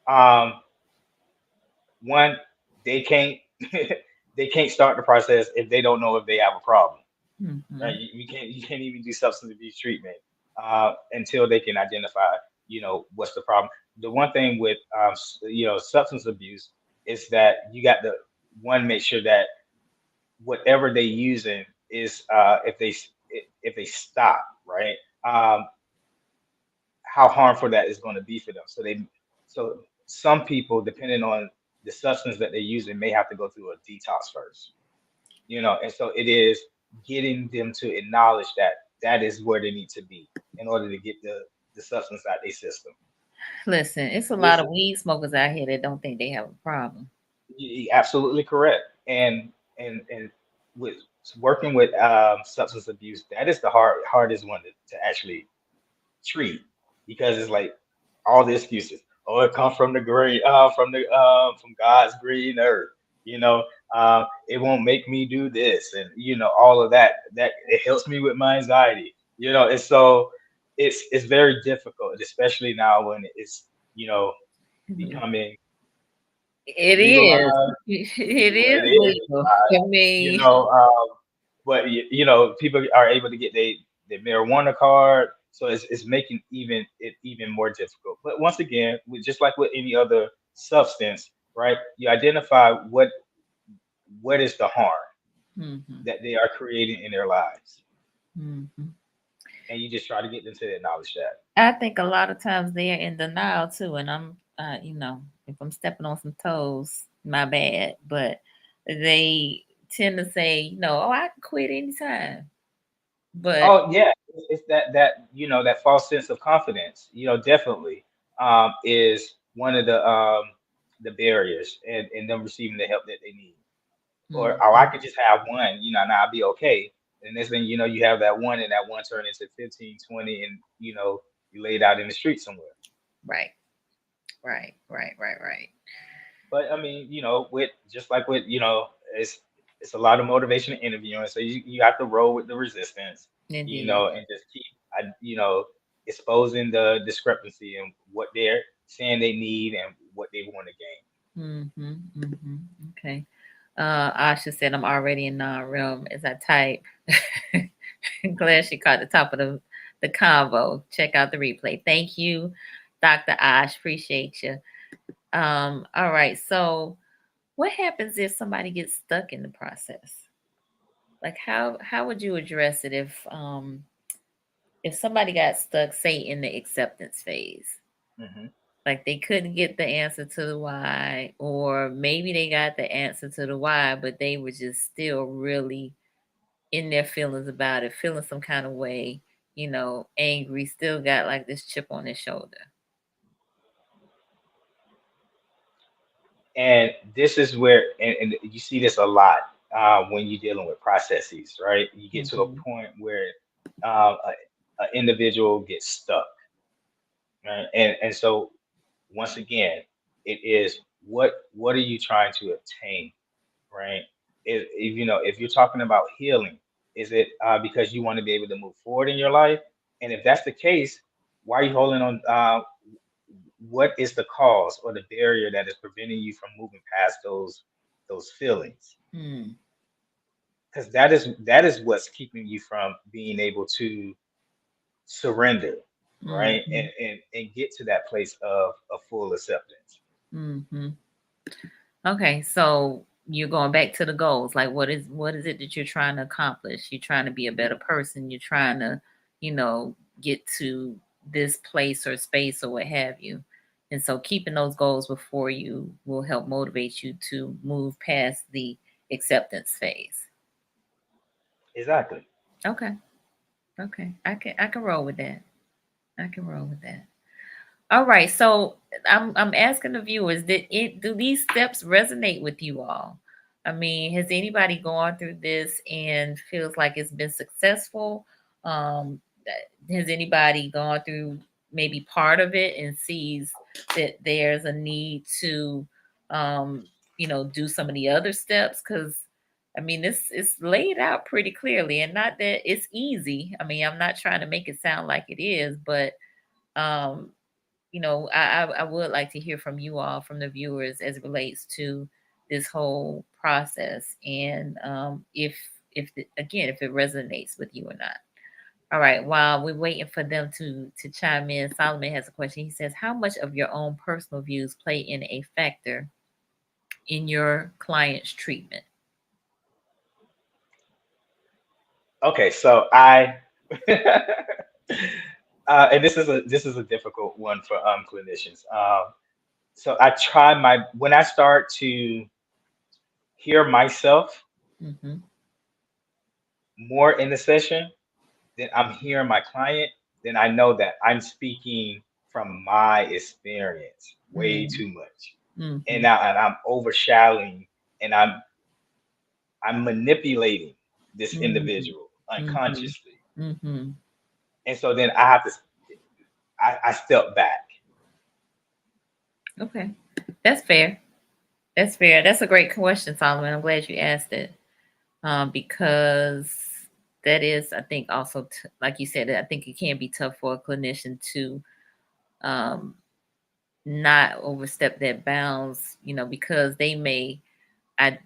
Um, One, they can't they can't start the process if they don't know if they have a problem. Right? Hmm. You can't even do substance abuse treatment until they can identify what's the problem. The one thing with substance abuse is that you got to one make sure that whatever they using is if they stop, right, how harmful that is going to be for them. So some people, depending on the substance that they're using, may have to go through a detox first. And so it is getting them to acknowledge that that is where they need to be in order to get the substance out their system. Listen, it's a lot This of weed smokers out here that don't think they have a problem. You're absolutely correct. And with working with substance abuse, that is the hardest one to actually treat, because it's like all the excuses. Oh, it comes from the green, from God's green earth. You know, it won't make me do this, and all of that. That it helps me with my anxiety. And so it's very difficult, especially now when it's Mhm. becoming It is. legalized. It is It is, legal. I you mean, know, but people are able to get their marijuana card, so it's making even more difficult. But once again, just like with any other substance, right? You identify what is the harm mhm, that they are creating in their lives, mhm. and you just try to get them to acknowledge that. I think a lot of times they're in denial too, and if I'm stepping on some toes, my bad. But they tend to say, oh, I can quit anytime. But Oh yeah, it's that false sense of confidence. Definitely is one of the barriers and them receiving the help that they need. Or oh, I mhm, could just have one, and I'll be okay. And next thing you have that one, and that one turn into 15, 20, and you laid out in the street somewhere. right, right. But I mean, with just like with it's a lot of motivation and interviewing, so you have to roll with the resistance, Indeed. and just keep exposing the discrepancy in what they're saying they need and what they want to gain. Okay. Asha said I'm already in non-realm as I type. Glad she caught the top of the convo. Check out the replay. Thank you, Dr. Ash. Appreciate you. All right. So, what happens if somebody gets stuck in the process? Like, how would you address it if somebody got stuck, say, in the acceptance phase? Hmm. Like they couldn't get the answer to the why, or maybe they got the answer to the why, but they were just still really in their feelings about it, feeling some kind of way, angry, still got like this chip on their shoulder. And this is where, and you see this a lot when you're dealing with processes, right? You get to a Hmm. point where an individual gets stuck, right? And so once again, it is what are you trying to obtain, right? If you're talking about healing, is it because you want to be able to move forward in your life? And if that's the case, why are you holding on? What is the cause or the barrier that is preventing you from moving past those feelings? Mm, Because that is what's keeping you from being able to surrender, right? mm-hmm, And get to that place of full acceptance. mm-hmm. Okay, so you're going back to the goals. Like, what is it that you're trying to accomplish? You're trying to be a better person. You're trying to, get to this place or space or what have you. And so, keeping those goals before you will help motivate you to move past the acceptance phase. Exactly. Okay, okay, I can roll with that. I can roll with that. All right, so I'm asking the viewers, do these steps resonate with you all? I mean, has anybody gone through this and feels like it's been successful? Has anybody gone through maybe part of it and sees that there's a need to, do some of the other steps? Because I mean, this is laid out pretty clearly, and not that it's easy. I mean, I'm not trying to make it sound like it is, but um, I would like to hear from you all, from the viewers, as it relates to this whole process, and if it resonates with you or not. All right. While we're waiting for them to chime in, Solomon has a question. He says, "How much of your own personal views play in a factor in your client's treatment?" Okay, so and this is a difficult one for clinicians. So I try my when I start to hear myself, Mm-hmm. more in the session, then I'm hearing my client, then I know that I'm speaking from my experience way Mm-hmm. too much. And Mm-hmm. now and I'm overshadowing and I'm manipulating this Mm-hmm. individual Mm-hmm. unconsciously. Mm-hmm. And so then I have to I step back. Okay. That's fair. That's fair. That's a great question, Solomon. I'm glad you asked it. Because that is, I think, also like you said, I think it can be tough for a clinician to um, not overstep that bounds, because they may I,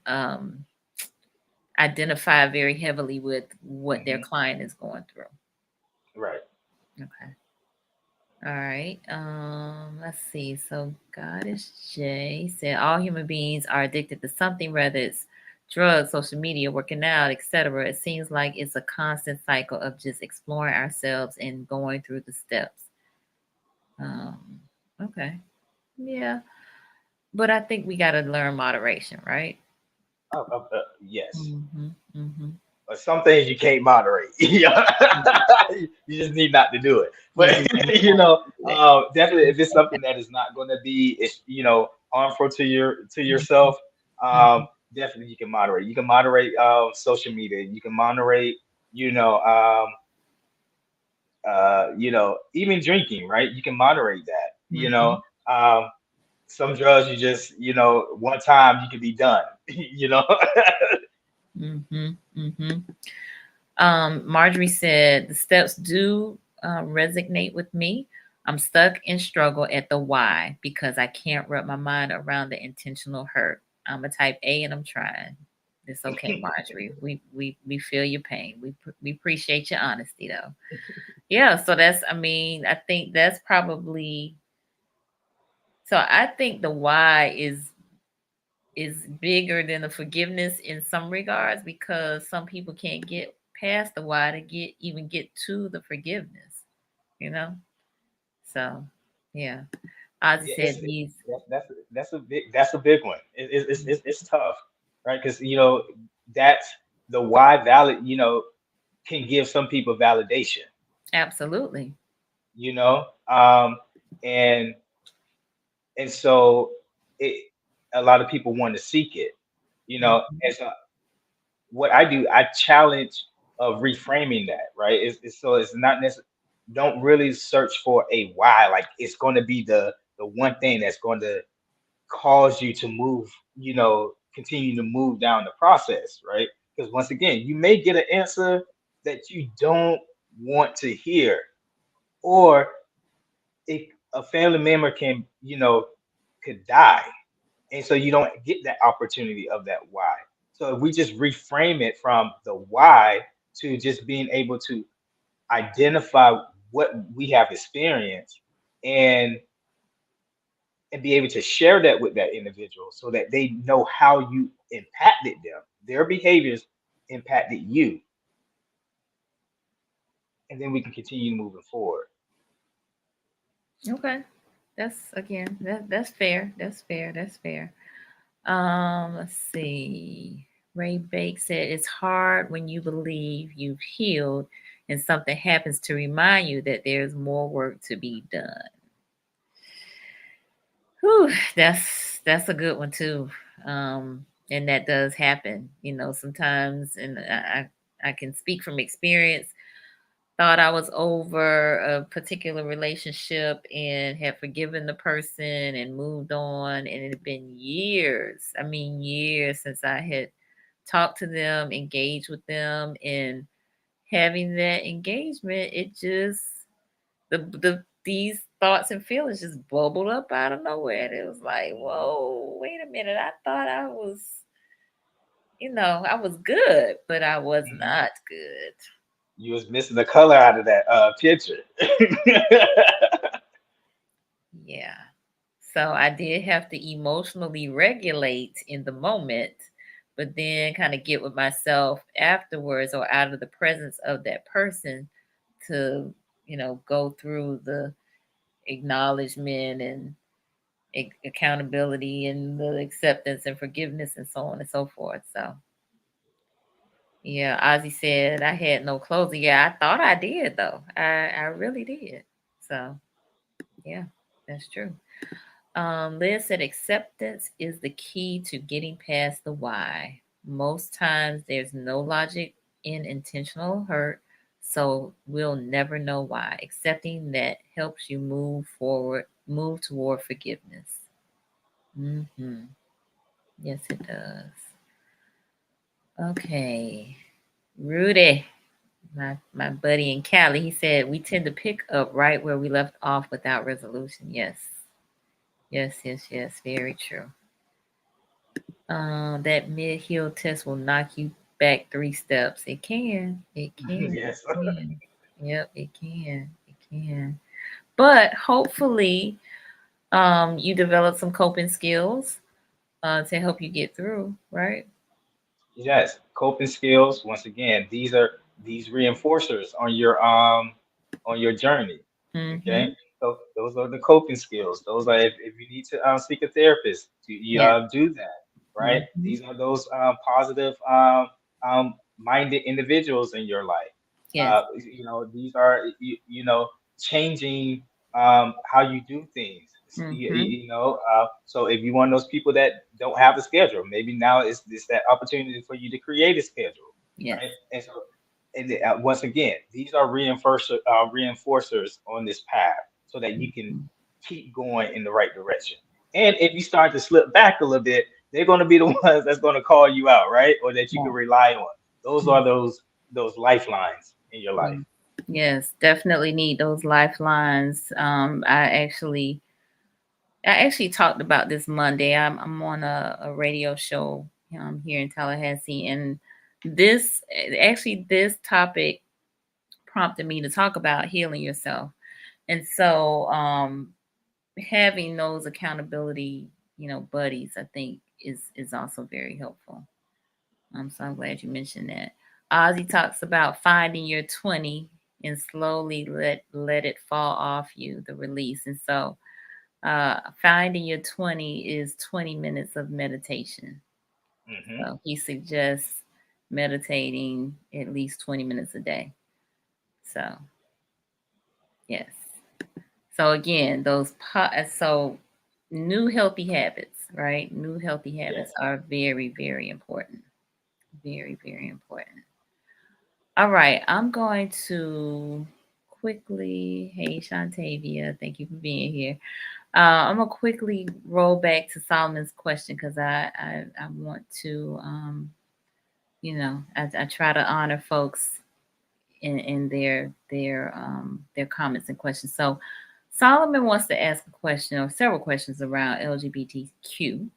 identify very heavily with what their Hmm. client is going through. Right. Okay. All right. Let's see. So Goddess J said all human beings are addicted to something, whether it's drugs, social media, working out, etc. It seems like it's a constant cycle of just exploring ourselves and going through the steps. Um, okay. Yeah. But I think we gotta learn moderation, right? Yes. Mm-hmm. Mm-hmm. But some things you can't moderate. You just need not to do it. You But just need you know, to do it. definitely if it's something that is not going to be, it's harmful to yourself, Mm-hmm. definitely you can moderate. You can moderate social media. You can moderate, you know, um, even drinking, right? You can moderate that. Mm-hmm. Um, some drugs you just, one time you can be done. you know. Mm-hmm. Mm-hmm. Marjorie said, the steps do resonate with me. I'm stuck in struggle at the why because I can't wrap my mind around the intentional hurt. I'm a type A and I'm trying. It's okay, Marjorie. We feel your pain. We appreciate your honesty though. Yeah, so I think that's probably so I think the why is bigger than the forgiveness in some regards because some people can't get past the why to get to the forgiveness, you know. So, yeah, Ozzy Yeah, said he's that's a big one. It's tough, right? Because that's the why valid. Can give some people validation. absolutely. You know, and so it a lot of people want to seek it. Mhm. And so what I do, I challenge of reframing that, right? So it's not necessarily don't really search for a why. Like it's going to be the one thing that's going to cause you to move, continue to move down the process, right? Because once again, you may get an answer that you don't want to hear, or a family member could die, and so you don't get that opportunity of that why. So if we just reframe it from the why to just being able to identify what we have experienced and be able to share that with that individual so that they know how you impacted them, their behaviors impacted you, and then we can continue moving forward. Okay, that's again that's fair. That's fair. That's fair. Let's see. Ray Bake said it's hard when you believe you've healed and something happens to remind you that there's more work to be done. Whew, that's a good one too. And that does happen, sometimes. And I can speak from experience. Thought I was over a particular relationship and had forgiven the person and moved on, and it had been years. I mean, years since I had talked to them, engaged with them, and having that engagement, it just these thoughts and feelings just bubbled up out of nowhere. And it was like, whoa, wait a minute. I thought I was good, but I was Mhm. not good. You was missing the color out of that picture. Yeah. So I did have to emotionally regulate in the moment, but then kind of get with myself afterwards or out of the presence of that person to, go through the acknowledgement and accountability and the acceptance and forgiveness and so on and so forth. So, Yeah, Ozzy said I had no closer. Yeah, I thought I did though. I really did. So yeah, that's true. Liz said acceptance is the key to getting past the why. Most times there's no logic in intentional hurt, so we'll never know why. Accepting that helps you move forward, move toward forgiveness. Mm-hmm. Yes, it does. Okay. Rudy, my buddy in Cali, he said we tend to pick up right where we left off without resolution. Yes. Yes, yes, yes. Very true. That mid-heel test will knock you back 3 steps. It can. It can. Yes. It can. Yep, it can. It can. But hopefully, you develop some coping skills to help you get through, right? Yes, coping skills. Once again, these are these reinforcers on your journey. Mm-hmm. Okay, so those are the coping skills. Those are if you need to seek a therapist, Yes. do that. Right. Mm-hmm. These are those positive minded individuals in your life. Yes. These are changing how you do things. Mm-hmm. So if you're one of those people that don't have a schedule, maybe now it's that opportunity for you to create a schedule, Yes. right? Once again, these are reinforcers on this path so that you can Mhm. keep going in the right direction. And if you start to slip back a little bit, they're going to be the ones that's going to call you out, right? Or that you can Yeah. rely on. Those are those lifelines in your life. Mm. Yes, definitely need those lifelines. I actually talked about this Monday. I'm on a radio show here in Tallahassee, and this topic prompted me to talk about healing yourself. And so having those accountability, buddies, I think is also very helpful. So I'm glad you mentioned that. Ozzy talks about finding your 20 and slowly let it fall off you, the release. And so finding your 20 is 20 minutes of meditation. Hmm. So he suggests meditating at least 20 minutes a day. So, yes. So again, so new healthy habits, right? New healthy habits Yes. are very, very important. Very, very important. All right, I'm going to quickly. Hey, Shantavia, thank you for being here. I'm gonna quickly roll back to Solomon's question because I want to I try to honor folks in their comments and questions. So Solomon wants to ask a question or several questions around LGBTQ.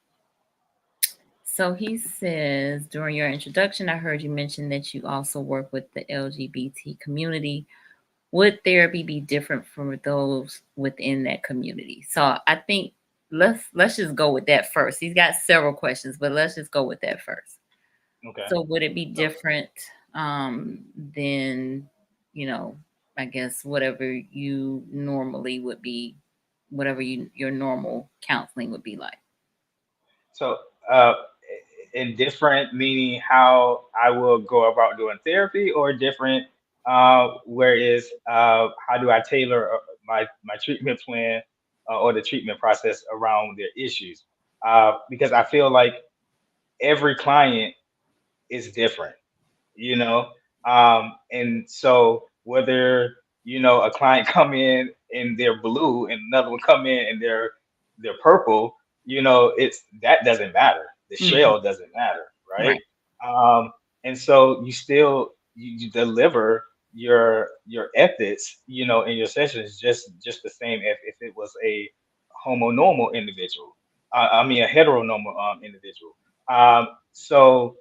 So he says, during your introduction, I heard you mention that you also work with the LGBT community. Would therapy be different from those within that community? So I think let's just go with that first. He's got several questions, but let's just go with that first. Okay. So would it be So different than, you know, I guess whatever you normally would be, whatever your normal counseling would be like? So, uh, indifferent meaning how I will go about doing therapy, or different, whereas how do I tailor my treatment plan or the treatment process around their issues? Because I feel like every client is different, you know. And so whether a client come in their blue and another one come in their purple, it's that doesn't matter. The Mhm. shell doesn't matter, right? Right. um and so you deliver your ethics, in your sessions, just the same if it was a homonormal individual, I mean a heteronormal individual. So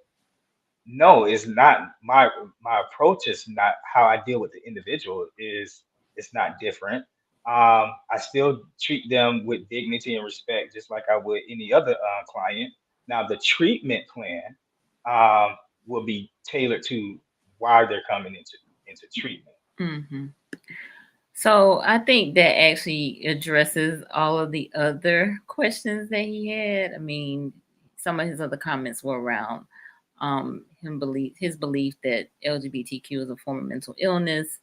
no, it's not. My approach is not how I deal with the individual is it's not different. I still treat them with dignity and respect, just like I would any other client. Now, the treatment plan um, will be tailored to why they're coming into treatment. Mhm. So I think that actually addresses all of the other questions that he had. I mean, some of his other comments were around his belief that LGBTQ is a form of mental illness.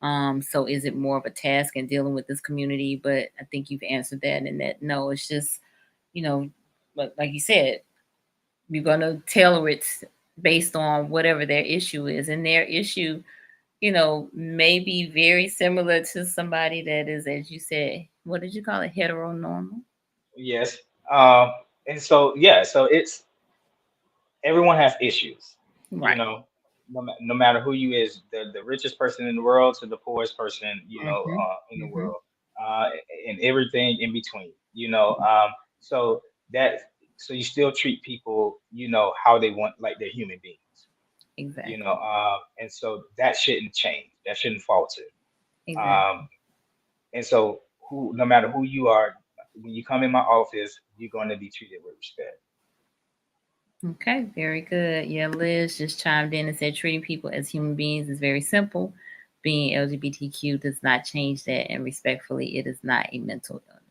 So is it more of a task in dealing with this community? But I think you've answered that, and that no, it's just, like you said, you're gonna tailor it based on whatever their issue is, and their issue, may be very similar to somebody that is, as you said, what did you call it, heteronormal? Yes. Um, and so yeah, so it's everyone has issues, you Right. know, no matter who you is, the richest person in the world to the poorest person, Mm-hmm. in the Mm-hmm. world, uh, and everything in between, so that so you still treat people, how they want, like they're human beings, Exactly. and so that shouldn't change, that shouldn't falter. Um, Exactly. and so no matter who you are, when you come in my office, you're going to be treated with respect. Okay, very good. Yeah, Liz just chimed in and said treating people as human beings is very simple. Being LGBTQ does not change that, and respectfully, it is not a mental illness.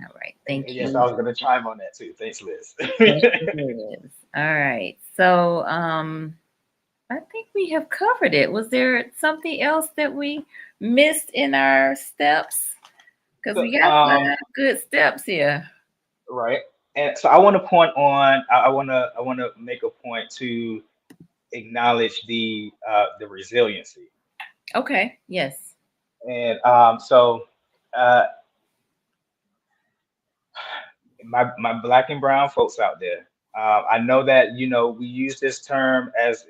All right, And thank yes, I you. was going to chime on that too. Thanks, Liz. Thank you, Liz. All right, so I think we have covered it. Was there something else that we missed in our steps? Because So, we got 5 good steps here. right. And so I want to point on. I want to make a point to acknowledge the resiliency. Okay. Yes. And uh, my black and brown folks out there. I know that we use this term as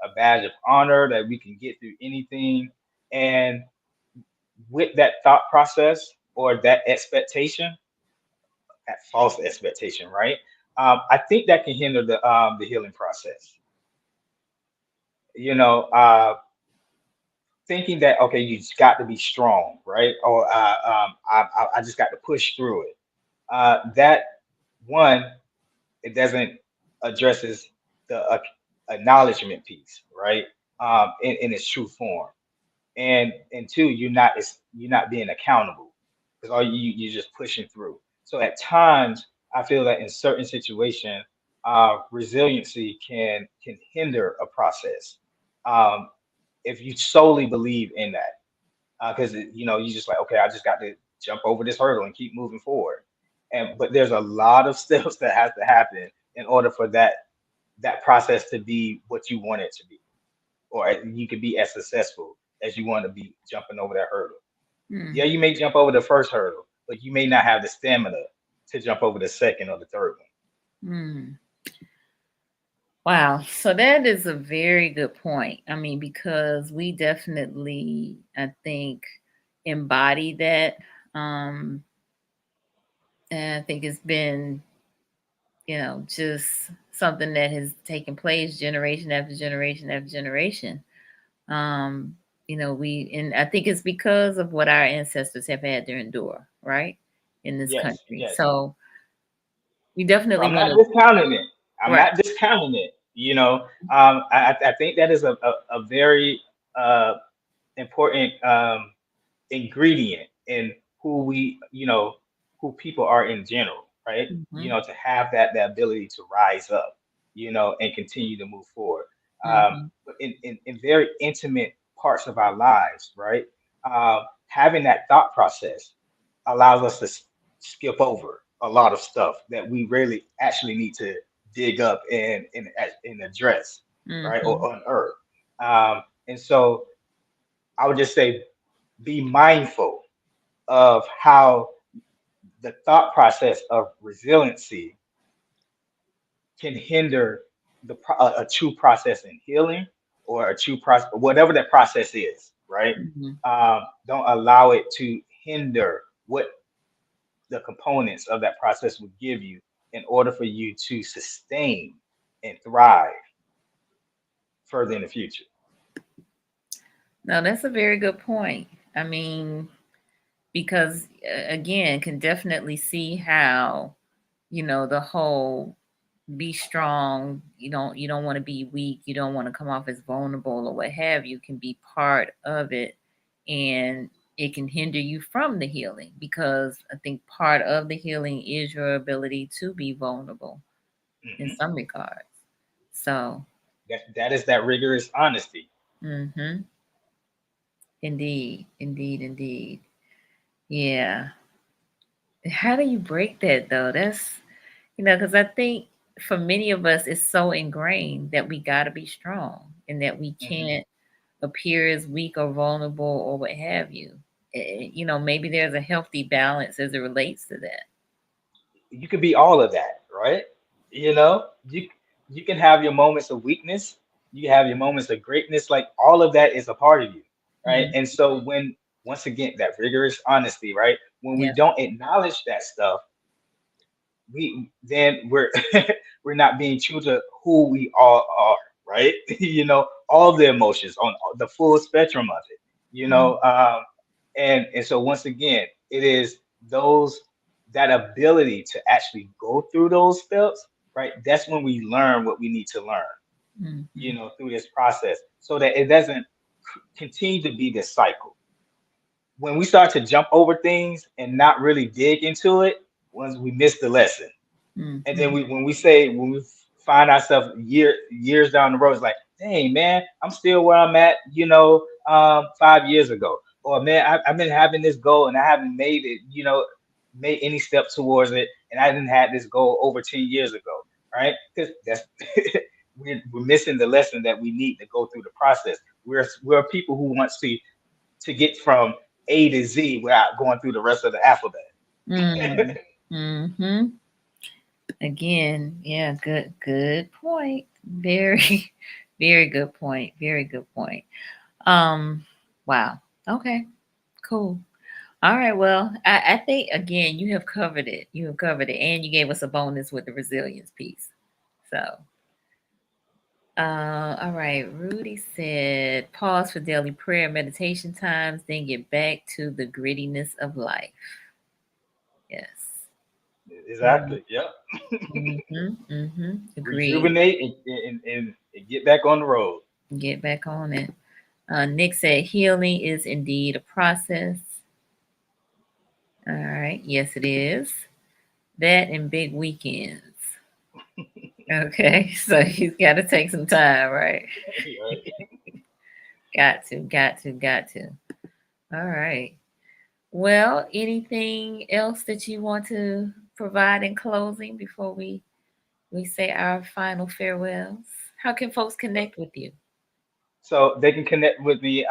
a badge of honor that we can get through anything, and with that thought process or that expectation, that false expectation, right? I think that can hinder the healing process. You know, thinking that okay, you just got to be strong, right? Or I just got to push through it. That one, it doesn't addresses the acknowledgement piece, right? In its true form, and two, you're not being accountable because all you're just pushing through. So at times, I feel that in certain situations, resiliency can hinder a process, um, if you solely believe in that, because you just like, okay, I just got to jump over this hurdle and keep moving forward. And but there's a lot of steps that has to happen in order for that process to be what you want it to be, or you could be as successful as you want to be jumping over that hurdle. Yeah, Hmm. you may jump over the first hurdle, but you may not have the stamina to jump over the second or the third one. Hmm. Wow. So that is a very good point. I mean, because we definitely, I think, embody that. Um, and I think it's been, just something that has taken place generation after generation after generation. Um, and I think it's because of what our ancestors have had to endure, right, in this Yes, country. yes. So we So definitely I'm want not to, discounting it. I'm right. not discounting it. I think that is a very important ingredient in who people are in general, right? Hmm. To have that ability to rise up, and continue to move forward. Hmm. But in very intimate parts of our lives, right? Having that thought process allows us to skip over a lot of stuff that we really actually need to dig up and address, right? Hmm. Or unearth. And so I would just say be mindful of how the thought process of resiliency can hinder a true process in healing, or a true process, whatever that process is, right? Hmm. Don't allow it to hinder what the components of that process would give you in order for you to sustain and thrive further in the future. No, that's a very good point. I mean, because again, can definitely see how, the whole be strong, you don't want to be weak, you don't want to come off as vulnerable or what have you, can be part of it, and it can hinder you from the healing, because I think part of the healing is your ability to be vulnerable in Hmm. some regards. So, That is that rigorous honesty. mm-hmm. Indeed, indeed, indeed. Yeah. How do you break that though? That's, because I think for many of us, it's so ingrained that we got to be strong and that we Mhm. can't appear as weak or vulnerable or what have you. Maybe there's a healthy balance as it relates to that. You could be all of that, right? You know, you can have your moments of weakness, you have your moments of greatness, like all of that is a part of you, right? Mm, And so when once again that rigorous honesty, right? When we yeah. don't acknowledge that stuff, we're we're not being true to who we all are, right? All the emotions on the full spectrum of it, Mm, and so once again, it is those that ability to actually go through those steps, right? That's when we learn what we need to learn, mm, through this process, so that it doesn't continue to be this cycle. When we start to jump over things and not really dig into it, once we miss the lesson. mm, And then mm, when we find ourselves years down the road, it's like, dang man, I'm still where I'm at, 5 years ago. Or man, I've been having this goal and I haven't made it, made any steps towards it, and I didn't have this goal over 10 years ago, right? Because that's we're missing the lesson that we need to go through the process. We're people who wants to get from A to Z without going through the rest of the alphabet. mm, mm-hmm. Again, yeah, good point. Very, very good point. Very good point. Um, wow. Okay, cool. All right. Well, I think again you have covered it. You have covered it, and you gave us a bonus with the resilience piece. So, all right. Rudy said, pause for daily prayer, meditation times, then get back to the grittiness of life. Yes. Exactly. Yep. Mm-hmm. Mm-hmm. Agreed. Rejuvenate and get back on the road. Get back on it. Nick said, healing is indeed a process. All right. Yes, it is. That and big weekends. Okay. So he's got to take some time, right? Right. Got to. All right. Well, anything else that you want to provide in closing before we say our final farewells? How can folks connect with you? So they can connect with me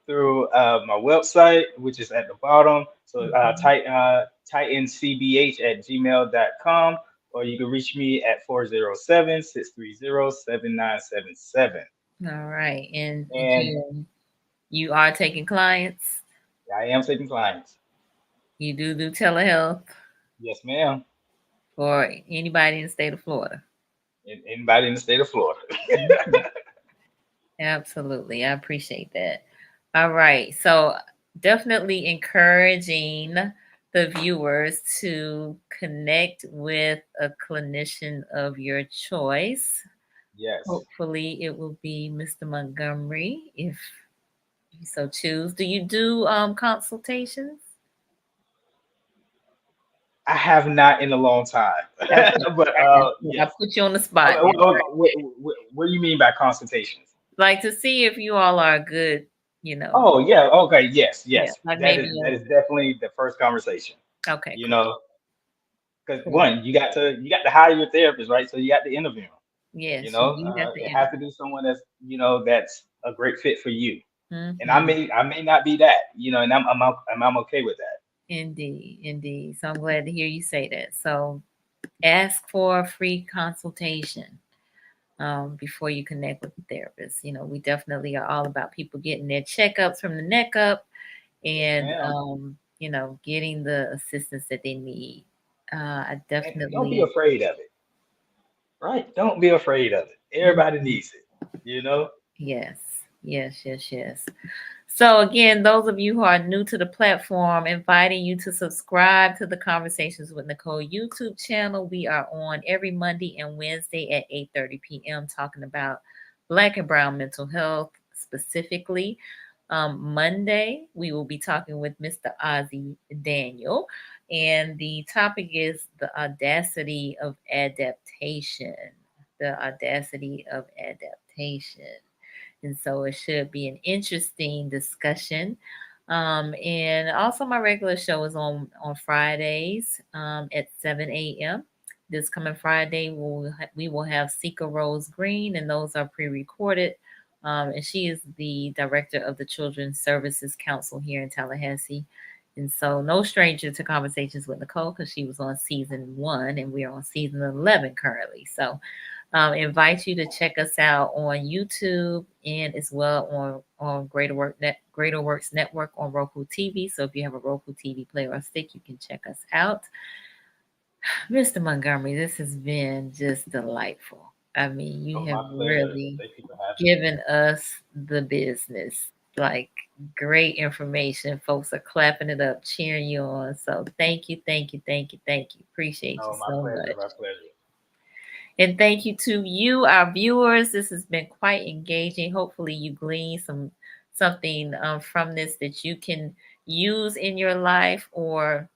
through my website, which is at the bottom. So Mhm. titancbh at gmail.com, or you can reach me at 407-630-7977. All right. And And again, you are taking clients. I am taking clients. You do telehealth Yes, ma'am. for anybody in the state of Florida. Anybody in the state of Florida. Mhm. Absolutely. I appreciate that. All right. So definitely encouraging the viewers to connect with a clinician of your choice. Yes. Hopefully it will be Mr. Montgomery if you so choose. Do you do consultations? I have not in a long time, Okay. but I yes. put you on the spot now. What do you mean by consultations? Like to see if you all are good, you know. Oh yeah, okay, yes, Yeah, yes. like That maybe is that is definitely the first conversation. okay, You cool. know, because Cool. one, you got to hire your therapist, right? So you got to interview them. Yes, you do have to It has enter. to be someone that's a great fit for you. And I Hmm. may I may not be that, and I'm okay with that. Indeed, indeed. So I'm glad to hear you say that. So ask for a free consultation before you connect with the therapist. We definitely are all about people getting their checkups from the neck up Yes, and ma'am. getting the assistance that they need. I And don't be definitely, afraid of it, right? Don't be afraid of it. Everybody mhm. needs it, you know. Yes, yes, yes, yes. So, again, those of you who are new to the platform, inviting you to subscribe to the Conversations with Nicole YouTube channel. We are on every Monday and Wednesday at 8:30 p.m. talking about Black and Brown mental health specifically. Monday, we will be talking with Mr. Ozzy Daniel, and the topic is the audacity of adaptation. the audacity of adaptation. And so it should be an interesting discussion. And also my regular show is on Fridays at 7 a.m. This coming Friday, we will have Sika Rose Green, and those are pre-recorded. And she is the director of the Children's Services Council here in Tallahassee. And so, no stranger to Conversations with Nicole because she was on season 1 and we're on season 11 currently. So, invite you to check us out on YouTube and as well on Greater Works Network on Roku TV. So if you have a Roku TV player or stick, you can check us out. Mr. Montgomery, this has been just delightful. I mean, you have really given us the business, like great information. Folks are clapping it up, cheering you on. So thank you, thank you, thank you, thank you. Appreciate you so much. My pleasure. And thank you to you, our viewers. This has been quite engaging. Hopefully, you glean something from this that you can use in your life or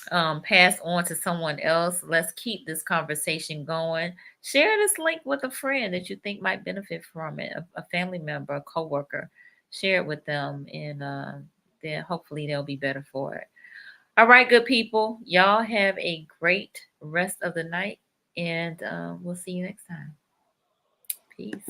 pass on to someone else. Let's keep this conversation going. Share this link with a friend that you think might benefit from it, a family member, a coworker. Share it with them, and then hopefully they'll be better for it. All right, good people. Y'all have a great rest of the night, and we'll see you next time. Peace.